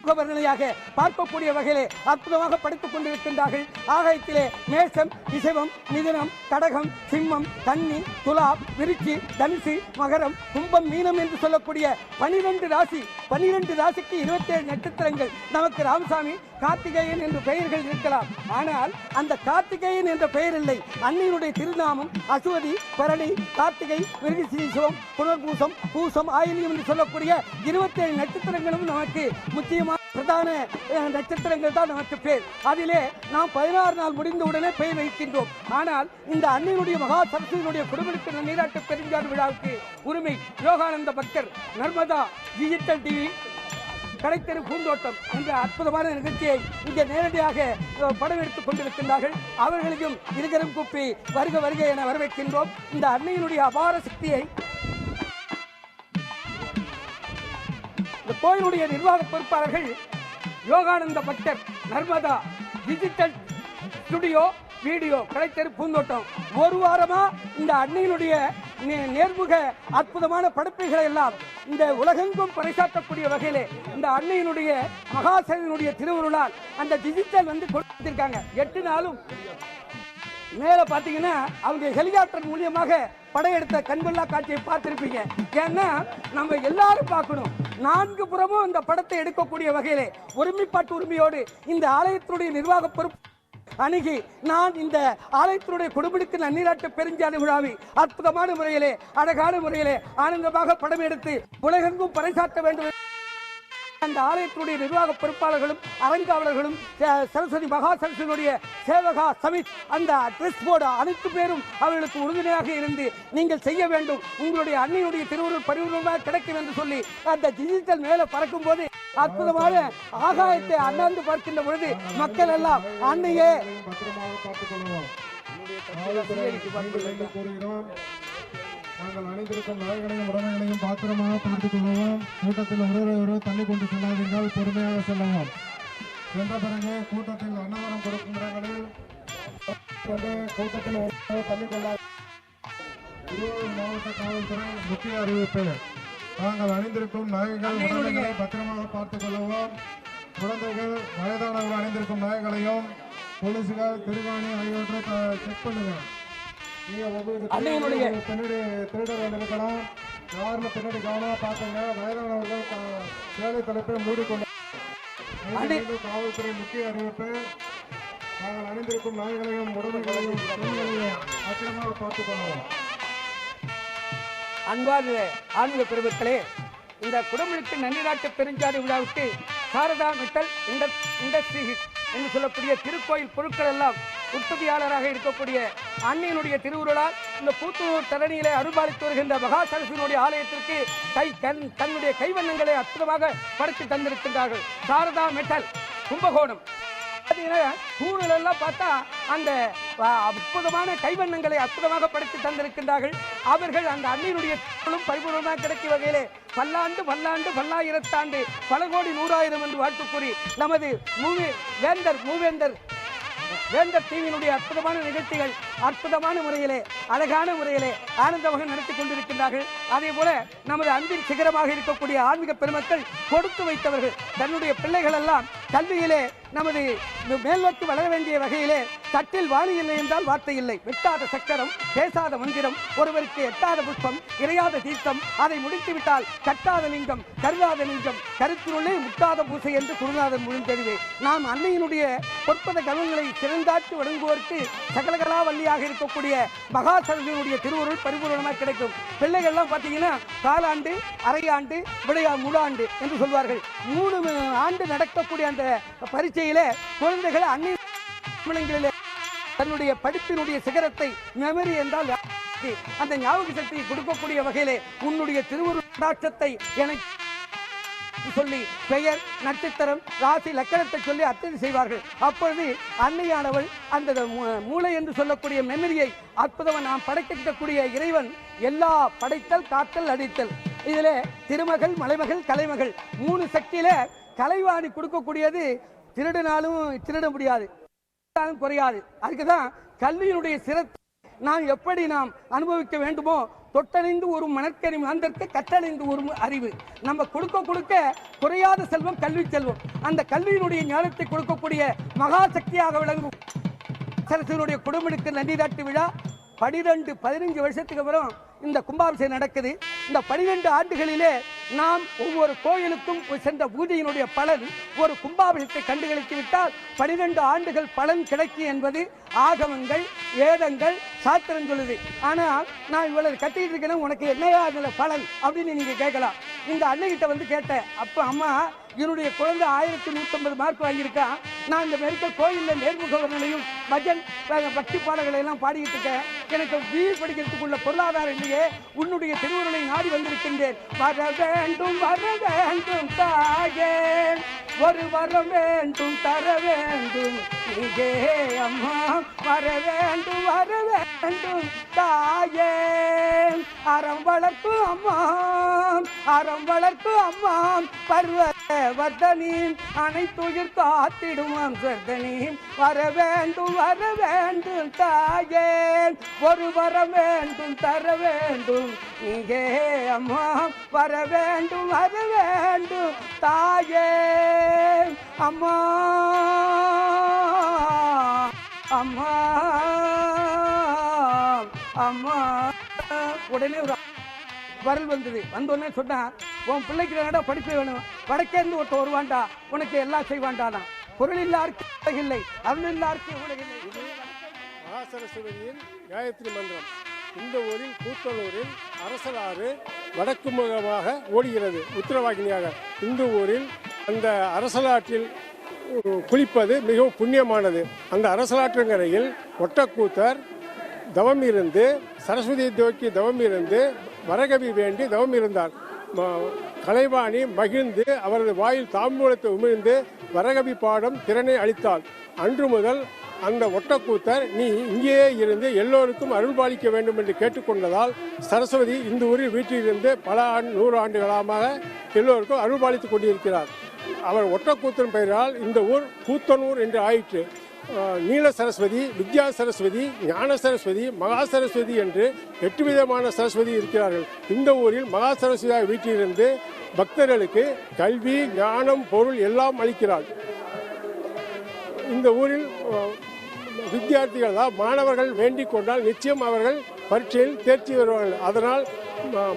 வர்ணனையாக பார்க்கக்கூடிய வகையிலே அற்புதமாக படித்துக் கொண்டிருக்கின்றார்கள். ஆகாயத்திலே மேஷம், ரிஷபம், மிதுனம், கடகம், சிம்மம், கன்னி, துலாம், விருச்சி, தனுசு, மகரம், கும்பம், மீனம் என்று சொல்லக்கூடிய 12 ராசி, 12 ராசிக்கு 27 நட்சத்திரங்கள். நமக்கு ராமசாமி, கார்த்திகேயன் என்ற பெயர்கள் இருக்கலாம். ஆனால் அந்த கார்த்திகேயன் என்ற பெயர் இல்லை. அன்னையினுடைய திருநாமம் அசுவதி, பரணி, கார்த்திகை, மிருகசீரிஷம், புனர்பூசம், பூசம், ஆயிலியம் என்று சொல்லக்கூடிய 27 நட்சத்திரங்களும் நமக்கு முக்கியமான பிரதான நட்சத்திரங்கள் தான் நமக்கு பேர். அதிலே நாம் 16 நாள் முடிந்த உடனே பெயர் வைக்கின்றோம். ஆனால் இந்த அன்னையினுடைய மகா சரஸ்வதியினுடைய குடும்பத்திற்கு நீராட்டு பெருஞ்சாடு விழாவுக்கு உரிமை யோகானந்த பக்தர், நர்மதா டிஜிட்டல் டிவி, கடைத்தெரு பூந்தோட்டம் என்ற அற்புதமான நிகழ்ச்சியை இங்கே நேரடியாக படம் எடுத்துக் கொண்டிருக்கின்றார்கள். அவர்களையும் இருகரம் கூப்பி வருக வருக என வரவேற்கின்றோம். இந்த அன்னையினுடைய அபார சக்தியை இந்த கோயிலுடைய நிர்வாக பொறுப்பாளர்கள் யோகானந்த பக்தர், நர்மதா டிஜிட்டல் ஸ்டுடியோ, வீடியோ, கடைத்தெரு பூந்தோட்டம் ஒரு வாரமா இந்த அன்னையினுடைய நேர்முக அற்புதமான படைப்புகளை எல்லாம் இந்த உலகெங்கும் பறைசாற்றக்கூடிய வகையிலே இந்த அன்னையினுடைய மகாசேவனுடைய திருவுருளால் அந்த டிஜிட்டல் கொடுத்திருக்காங்க. 8 நாளும் மேல பாத்தீங்கன்னா அவங்க ஹெலிகாப்டர் மூலியமாக படையெடுத்த கண்கொள்ளா காட்சியை பார்த்திருப்பீங்க. ஏன்னா நம்ம எல்லாரும் பார்க்கணும், 4 புறமும் இந்த படத்தை எடுக்கக்கூடிய வகையிலே ஒருமைப்பாட்டு உரிமையோடு இந்த ஆலயத்தினுடைய நிர்வாக பொறுப்பு அணுகி நான் இந்த ஆலயத்தினுடைய குடும்பத்துக்கு நன்னீராட்டு பெருஞ்சாடு விழாவை அற்புதமான முறையிலே, அழகான முறையிலே, ஆனந்தமாக படம் எடுத்து உலகெங்கும் பறைசாற்ற வேண்டும் அந்த ஆலயத்தினுடைய நிர்வாக பொறுப்பாளர்களும் அரங்காவலர்களும் சரஸ்வதி மகா சரஸ்வதியுடைய சேவகா சமித் அந்த ட்ரெஸ் போர்டு அனைத்து பேரும் அவர்களுக்கு உறுதுணையாக இருந்து நீங்கள் செய்ய வேண்டும், உங்களுடைய அன்னையுடைய திருவுருள் பரிவுருளாக கிடைக்கும் என்று சொல்லி அந்த டிஜிட்டல் மேலே பறக்கும் போது அற்புதமான ஆகாயத்தை அண்ணாந்து பார்க்கின்ற பொழுது மக்கள் எல்லாம் அன்னையே நாங்கள் அனைத்திருக்கும் நகைகளையும் உடமைகளையும் பாத்திரமாக பார்த்துக் கொள்வோம். கூட்டத்தில் ஒருவரை தள்ளி கொண்டு செல்லாதீர்கள், பொறுமையாக செல்லவும். சென்ற பிறகு கூட்டத்தில் அன்னதானம் கொடுக்கும் இடங்களில் கூட்டத்தில் ஒருவரை தள்ளி கொள்ளாது. மாவட்ட காவல்துறை முக்கிய அறிவிப்பு. நாங்கள் அணிந்திருக்கும் நகைகள் உடமைகளை பத்திரமாக பார்த்துக் கொள்ளவும். குழந்தைகள் வயதானவர்கள் அணிந்திருக்கும் நகைகளையும் போலீசுகள் திருகாணி ஆகியவற்றை செக் பண்ணுங்கள். பின்னாடி திருடர் இருக்கலாம், யாருன்னு பின்னாடி கவனமா பார்த்துங்க. வயதானவர்கள் வேலை தலைப்பை மூடிக்கொண்டு. காவல்துறை முக்கிய அறிவிப்பு. நாங்கள் அணிந்திருக்கும் நாய்களையும் உடமைகளையும் பத்திரமாக பார்த்துக் கொள்வோம். அன்பார்ந்த ஆன்மீக பெருமக்களே, இந்த குடமுழுக்கு நன்னிராட்டு பெருஞ்சாதி விழாவுக்கு சாரதா மெட்டல் இண்டஸ்ட்ரீஸ் என்று சொல்லக்கூடிய திருக்கோயில் பொருட்கள் எல்லாம் உற்பத்தியாளராக இருக்கக்கூடிய அன்னையினுடைய திருவுருளால் இந்த கூத்தூர் தரணியிலே அருள்பாலித்து வருகின்ற மகா சரஸ்வதியினுடைய ஆலயத்திற்கு தன்னுடைய கைவண்ணங்களை அற்புதமாக படைத்து தந்திருக்கின்றார்கள். சாரதா மெட்டல் கும்பகோணம். தூணில் எல்லாம் பார்த்தா அந்த அற்புதமான கைவண்ணங்களை அற்புதமாக படைத்து தந்திருக்கின்றார்கள். அவர்கள் அந்த அன்னையினுடைய பரிபூர்ணமாக கிடைக்கும் வகையிலே பல்லாண்டு பல்லாண்டு பல்லாயிரத்தாண்டு பல கோடி 100,000 என்று வாழ்த்து கூறி நமது வேந்தர் டிவியினுடைய அற்புதமான நிகழ்ச்சிகள் அற்புதமான முறையிலே அழகான முறையிலே ஆனந்தமாக நடத்தி கொண்டிருக்கின்றார்கள். அதே போல நமது அன்பின் சிகரமாக இருக்கக்கூடிய ஆன்மீக பெருமக்கள் கொடுத்து வைத்தவர்கள் தன்னுடைய பிள்ளைகள் எல்லாம் கல்வியிலே நமது மேல்நோக்கி வளர வேண்டிய வகையிலே தட்டில் வாணி இல்லை என்றால் வார்த்தை இல்லை, வெட்டாத சக்கரம் பேசாத மந்திரம், ஒருவருக்கு எட்டாத புஷ்பம் இறையாத தீர்த்தம், அதை முடித்துவிட்டால் கட்டாத லிங்கம் கருதாத நெஞ்சம் கருத்தினுள்ளே முட்டாத பூசை என்று குருநாதன் முடிந்தறிவே. நாம் அன்னையினுடைய பொற்பத கவனங்களை சிறந்தாற்றி வழங்குவோருக்கு சகலகலா வள்ளியாக இருக்கக்கூடிய மகா சரஸ்வதியினுடைய திருவுருள் பரிபூர்ணமாக கிடைக்கும். பிள்ளைகள்லாம் பார்த்தீங்கன்னா காலாண்டு அரையாண்டு முழாண்டு என்று சொல்வார்கள். 3 ஆண்டு நடக்கக்கூடிய அந்த பரீட்சையிலே குழந்தைகள் அன்னை தன்னுடைய படிப்பினுடைய சிகரத்தை மெமரி என்றால் அந்த ஞாபக சக்தியை கொடுக்கக்கூடிய வகையிலே உன்னுடைய திருவுருளாட்சத்தை எனக்கு சொல்லி பெயர் நட்சத்திரம் ராசி லக்கணத்தை சொல்லி அர்த்தம் செய்வார்கள். அப்பொழுது அன்னையானவள் அந்த மூளை என்று சொல்லக்கூடிய மெமரியை அற்புதமாக நாம் படைக்கக்கூடிய இறைவன் எல்லா படைத்தல் காத்தல் அடித்தல் இதிலே திருமகள் மலைமகள் கலைமகள் 3 சக்தியில கலைவாணி கொடுக்கக்கூடியது திருடினாலும் திருட முடியாது, குறையாது. அதுக்குதான் கல்வியினுடைய சிறப்பு நாம் எப்படி நாம் அனுபவிக்க வேண்டுமோ தொட்டணிந்து ஒரு மணற்கறி மாந்தற்கு கற்றணிந்து ஒரு அறிவு. நம்ம கொடுக்க குறையாத செல்வம் கல்வி செல்வம். அந்த கல்வியினுடைய ஞானத்தை கொடுக்கக்கூடிய மகா சக்தியாக விளங்கும் சரஸ்வதியினுடைய குடும்பத்துக்கு நன்றிராட்டு விழா 15 வருஷத்துக்கு அப்புறம் இந்த கும்பாபிஷேகம் நடக்குது. இந்த 12 ஆண்டுகளிலே நாம் ஒவ்வொரு கோயிலுக்கும் சென்ற பூஜையினுடைய பலன் ஒரு கும்பாபிஷேகத்தை கண்டுகளித்து விட்டால் 12 ஆண்டுகள் பலன் கிடைக்கும் என்பது ஆகமங்கள் வேதங்கள் சாத்திரம் சொல்லுது. ஆனால் நான் இவ்வளவு கட்டிக்கிட்டு இருக்கேன்னா உனக்கு என்னையா அதில் பலன் அப்படின்னு நீங்க கேட்கலாம். இந்த அன்னைகிட்ட வந்து கேட்டேன், அப்போ அம்மா என்னுடைய குழந்தை 1150 மார்க் வாங்கியிருக்கான், நான் இந்த மெடிக்கல் கோயிலில் நேர்முகவர்களையும் பஜன் பக்தி பாடல்களை எல்லாம் பாடிக்கிட்டு இருக்கேன், எனக்கு பிஇ படிக்கிறதுக்குள்ள பொருளாதாரம் இல்லையே, உன்னுடைய திருவுருளை நாடி வந்திருக்கின்றேன், வர வேண்டும் தாயே ஒரு வரம் வேண்டும் தர வேண்டும் நீங்கே அம்மா, வர வேண்டும் தாயே அறம் வளர்க்கும் அம்மா பர்வத வர்தனி அனைத்துயிர் காத்திடுமாம் சர்தனி, வர வேண்டும் தாயே ஒரு வரம் வேண்டும் தர வேண்டும் நீங்கே அம்மா, வர வேண்டும் தாயே அம்மா அம்மா அம்மா. உடனே ஒரு வரல் வந்தது. வந்தோடனே சொன்னா, உன் பிள்ளைக்கு என்னடா படிப்பு வேணும், வடக்கேந்து ஒருத்த வருவான்டா, உனக்கு எல்லாம் செய்வான்டானா. பொருள் இல்லாருக்கு உலகில்லை, அருள் இல்லாருக்கு உலகில்லை. மகாசரஸ்வதியின் காயத்ரி மந்திரம் இந்த ஊரில் கூத்தலூரில் அரசலாறு வடக்கு முகமாக ஓடுகிறது உத்தரவாகினியாக. இந்த ஊரில் அந்த அரசலாற்றில் குளிப்பது மிகவும் புண்ணியமானது. அந்த அரசலாற்றங்கரையில் ஒட்டக்கூத்தர் தவம் இருந்து, சரஸ்வதி தேவிக்கு தவம் இருந்து, வரகவி வேண்டி தவம் இருந்தார். கலைவாணி மகிழ்ந்து அவரது வாயில் தாம்பூலத்தை உமிழ்ந்து வரகவி பாடும் திறனை அளித்தாள். அன்று முதல் அந்த ஒட்டக்கூத்தர் நீ இங்கேயே இருந்து எல்லோருக்கும் அருள்பாலிக்க வேண்டும் என்று கேட்டுக்கொண்டதால் சரஸ்வதி இந்த ஊரில் வீட்டிலிருந்து பல 100 ஆண்டுகளாக எல்லோருக்கும் அருள்பாலித்துக் கொண்டிருக்கிறார். அவர் ஒட்டக்கூத்தன் பெயரால் இந்த ஊர் கூத்தனூர் என்று ஆயிற்று. நீல சரஸ்வதி, வித்யா சரஸ்வதி, ஞான சரஸ்வதி, மகா சரஸ்வதி என்று 8 விதமான சரஸ்வதி இருக்கிறார்கள். இந்த ஊரில் மகா சரஸ்வதியாக வீட்டிலிருந்து பக்தர்களுக்கு கல்வி, ஞானம், பொருள் எல்லாம் அளிக்கிறார். இந்த ஊரில் வித்தியார்த்திகள் மாணவர்கள் வேண்டிக் கொண்டால் நிச்சயம் அவர்கள் பரீட்சையில் தேர்ச்சி வருவார்கள். அதனால்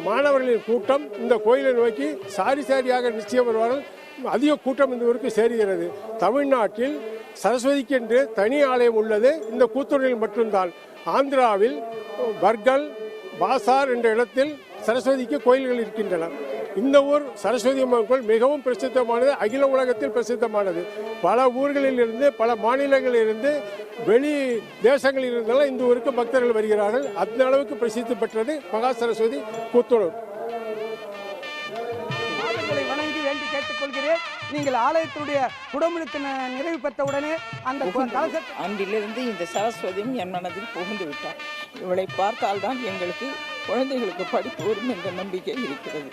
மாணவர்களின் கூட்டம் இந்த கோயிலை நோக்கி சாரி சாரியாக நிச்சயம் வருவார்கள். அதிக கூட்டம் இந்த ஊருக்கு சேருகிறது. தமிழ்நாட்டில் சரஸ்வதிக்கென்று தனி ஆலயம் உள்ளது இந்த கூத்தூரில் மட்டும்தான். ஆந்திராவில் பர்கல், பாசார் என்ற இடத்தில் சரஸ்வதிக்கு கோயில்கள் இருக்கின்றன. இந்த ஊர் சரஸ்வதி அம்மன் கோயில் மிகவும் பிரசித்தமானது, அகில உலகத்தில் பிரசித்தமானது. பல ஊர்களில் இருந்து, பல மாநிலங்களில் இருந்து, வெளி தேசங்களில் இருந்தெல்லாம் இந்த ஊருக்கு பக்தர்கள் வருகிறார்கள். அந்த அளவுக்கு பிரசித்தி பெற்றது மகா சரஸ்வதி கூத்தனூர். வணங்கி வேண்டி கேட்டுக்கொள்கிறேன். நீங்கள் ஆலயத்துடைய குடமுழுக்கு நிறைவு பெற்ற உடனே அந்த அன்றிலிருந்து இந்த சரஸ்வதியும் என் மனதில் புகுந்து விட்டார். இவளை பார்த்தால்தான் எங்களுக்கு குழந்தைகளுக்கு படிப்பு வரும் என்ற நம்பிக்கை இருக்கிறது.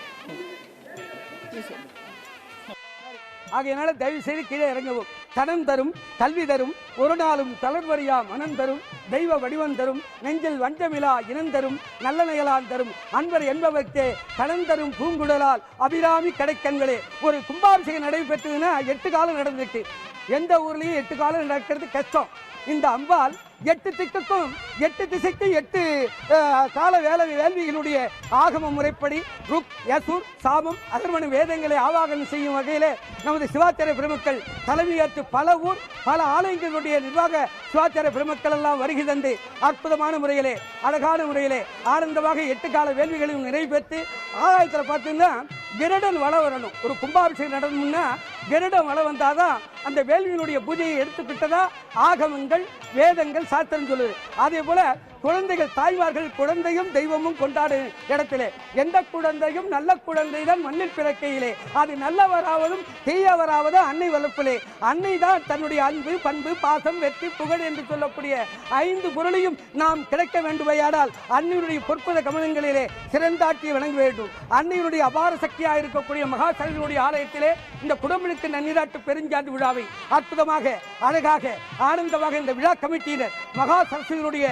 ஆகையினால தயவு செய்து கீழே இறங்கவும். தனம் தரும், கல்வி தரும், ஒரு நாளும் தளர்வரியா மனம் தரும், தெய்வ வடிவம் தரும், நெஞ்சில் வஞ்சமிலா இனம் தரும், நல்ல நயலான் தரும், அன்பர் என்பவர்க்கே கடன் தரும் பூங்குடலால் அபிராமி கடைக்கண்களே. ஒரு கும்பாபிஷேகம் நடைபெற்றதுன்னா 8 காலம் நடந்திருக்கு. எந்த ஊர்லேயும் 8 காலம் நடக்கிறது கஷ்டம். இந்த அம்பாள் 8 திக்குக்கும் 8 திசைக்கு 8 கால வேள்விகளுடைய ஆகம முறைப்படி ருக், யசூர், சாமம், அதர்வன வேதங்களை ஆவாகனம் செய்யும் வகையிலே நமது சிவாச்சாரிய பெருமக்கள் தலைமையேற்று பல ஊர் பல ஆலயங்களுடைய நிர்வாக சிவாச்சாரிய பெருமக்கள் எல்லாம் வருகை தந்து அற்புதமான முறையிலே அழகான முறையிலே ஆனந்தமாக 8 கால வேள்விகளையும் நிறைவேற்றி ஆலயத்தில் பார்த்தீங்கன்னா கிரடன் வள வரணும். ஒரு கும்பாபிஷேகம் நடந்ததுன்னா கிரடம் வள வந்தாதான் அந்த வேள்வியினுடைய பூஜையை எடுத்துக்கிட்டதா ஆகமங்கள் வேதங்கள் சாஸ்திரம் சொல்லுது. அதே போல குழந்தைகள் தாய்மார்கள் குழந்தையும் தெய்வமும் கொண்டாடும் இடத்திலே எந்த குழந்தையும் நல்ல குழந்தை தான் மண்ணில் பிறக்கையிலே அது நல்லவராவதும் தீயவராவதும் அன்னை வளர்ப்பிலே. அன்னை தான் தன்னுடைய அன்பு, பண்பு, பாசம், வெற்றி, புகழ் என்று சொல்லக்கூடிய 5 பொருளையும் நாம் கிடைக்க வேண்டுமையானால் அன்னையுடைய பொற்பத கமலங்களிலே சிறந்தாட்சி வழங்க வேண்டும். அன்னையுடைய அபார சக்தியாக இருக்கக்கூடிய மகா சரஸ்வதியுடைய ஆலயத்திலே இந்த குடமுழுக்கு நன்னீராட்டு பெருஞ்சாண்டு விழாவை அற்புதமாக அழகாக ஆனந்தமாக இந்த விழா கமிட்டியினர் மகா சரஸ்வதியுடைய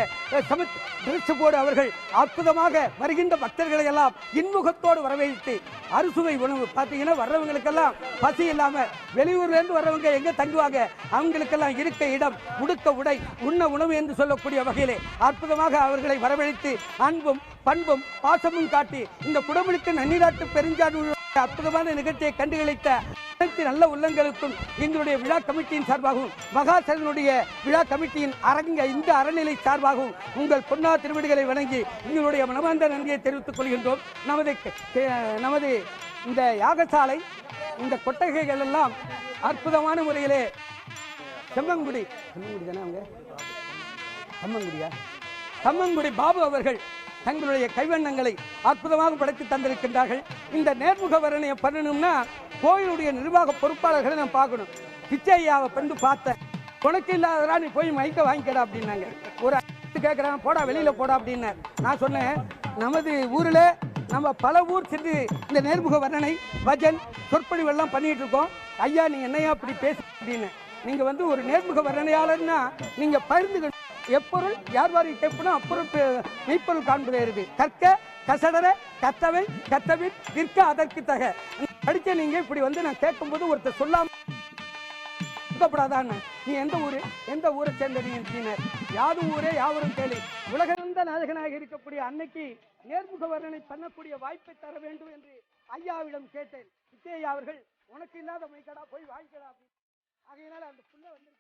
போடு அவர்கள் அற்புதமாக வருகின்ற பக்தர்களை எல்லாம் இன்முகத்தோடு வரவேற்று அறுசுவை உணவு பார்த்தீங்கன்னா வர்றவங்களுக்கெல்லாம் பசி இல்லாம வெளியூர்ல இருந்து வர்றவங்க எங்க தங்குவாங்க, அவங்களுக்கெல்லாம் இருக்க இடம், உடுக்க உடை, உண்ண உணவு என்று சொல்லக்கூடிய வகையிலே அற்புதமாக அவர்களை வரவழைத்து அன்பும் பண்பும் பாசமும் காட்டி இந்த குடமுழுக்கு நன்னீராட்டு பெருஞ்சாண்டு அற்புதமான நிகழ்ச்சியை கண்டுகளித்த அனைத்து நல்ல உள்ளங்களுக்கும் எங்களுடைய விழா கமிட்டியின் சார்பாகவும் மகா சரஸ்வதியுடைய விழா கமிட்டியின் இந்த அறநிலை சார்பாகவும் உங்கள் பொன்னா திருவடிகளை வணங்கி எங்களுடைய மனமார்ந்த நன்றியை தெரிவித்துக் கொள்கின்றோம். நமது இந்த யாகசாலை இந்த கொட்டகைகள் எல்லாம் அற்புதமான முறையிலே செம்மங்குடி தானே அவங்க கம்மங்குடி பாபு அவர்கள் தங்களுடைய கைவண்ணங்களை அற்புதமாக படைத்து தந்திருக்கின்றார்கள். இந்த நேர்முக வர்ணனையை பண்ணணும்னா கோயிலுடைய நிர்வாக பொறுப்பாளர்களை நான் பார்க்கணும். பிச்சையாவை வந்து பார்த்தேன், உனக்கு இல்லாததா நீ போய் மைக்க வாங்கிக்கடா அப்படின்னாங்க. ஒரு கேட்குறான், போடா வெளியில போடா அப்படின்னார். நான் சொன்னேன், நமது ஊரில் நம்ம பல ஊர் சென்று இந்த நேர்முக வர்ணனை பஜன் சொற்பொழிவெல்லாம் பண்ணிட்டு இருக்கோம். ஐயா நீ என்னையா அப்படி பேச அப்படின்னு. நீங்க வந்து ஒரு நேர்முக வர்ணனையாளர்னா நீங்க பகிர்ந்துக்கணும். எப்பொருள் யார் வாரி கேட்பனா அப்பொருள் மெய்ப்பொருள் காண்பதே இருக்கு. கற்க கசடர கத்தவை கத்தவின் விற்க அதற்கு தக படிக்க நீங்க இப்படி வந்து நான் கேட்கும்போது ஒருத்தர் சொல்லாம இருக்கப்படாதான்னு. நீ எந்த ஊரை சேர்ந்த யாது ஊரே யாவரும் கேளு. உலகிழந்த நாயகனாக இருக்கக்கூடிய அன்னைக்கு நேர்முக வர்ணனை பண்ணக்கூடிய வாய்ப்பை தர வேண்டும் என்று ஐயாவிடம் கேட்டேன். விஜய் அவர்கள் உனக்கு இல்லாத மைக்கடா போய் வாங்கிக்கடா அப்படின்னு. ஆகையினால அந்த புள்ள வந்து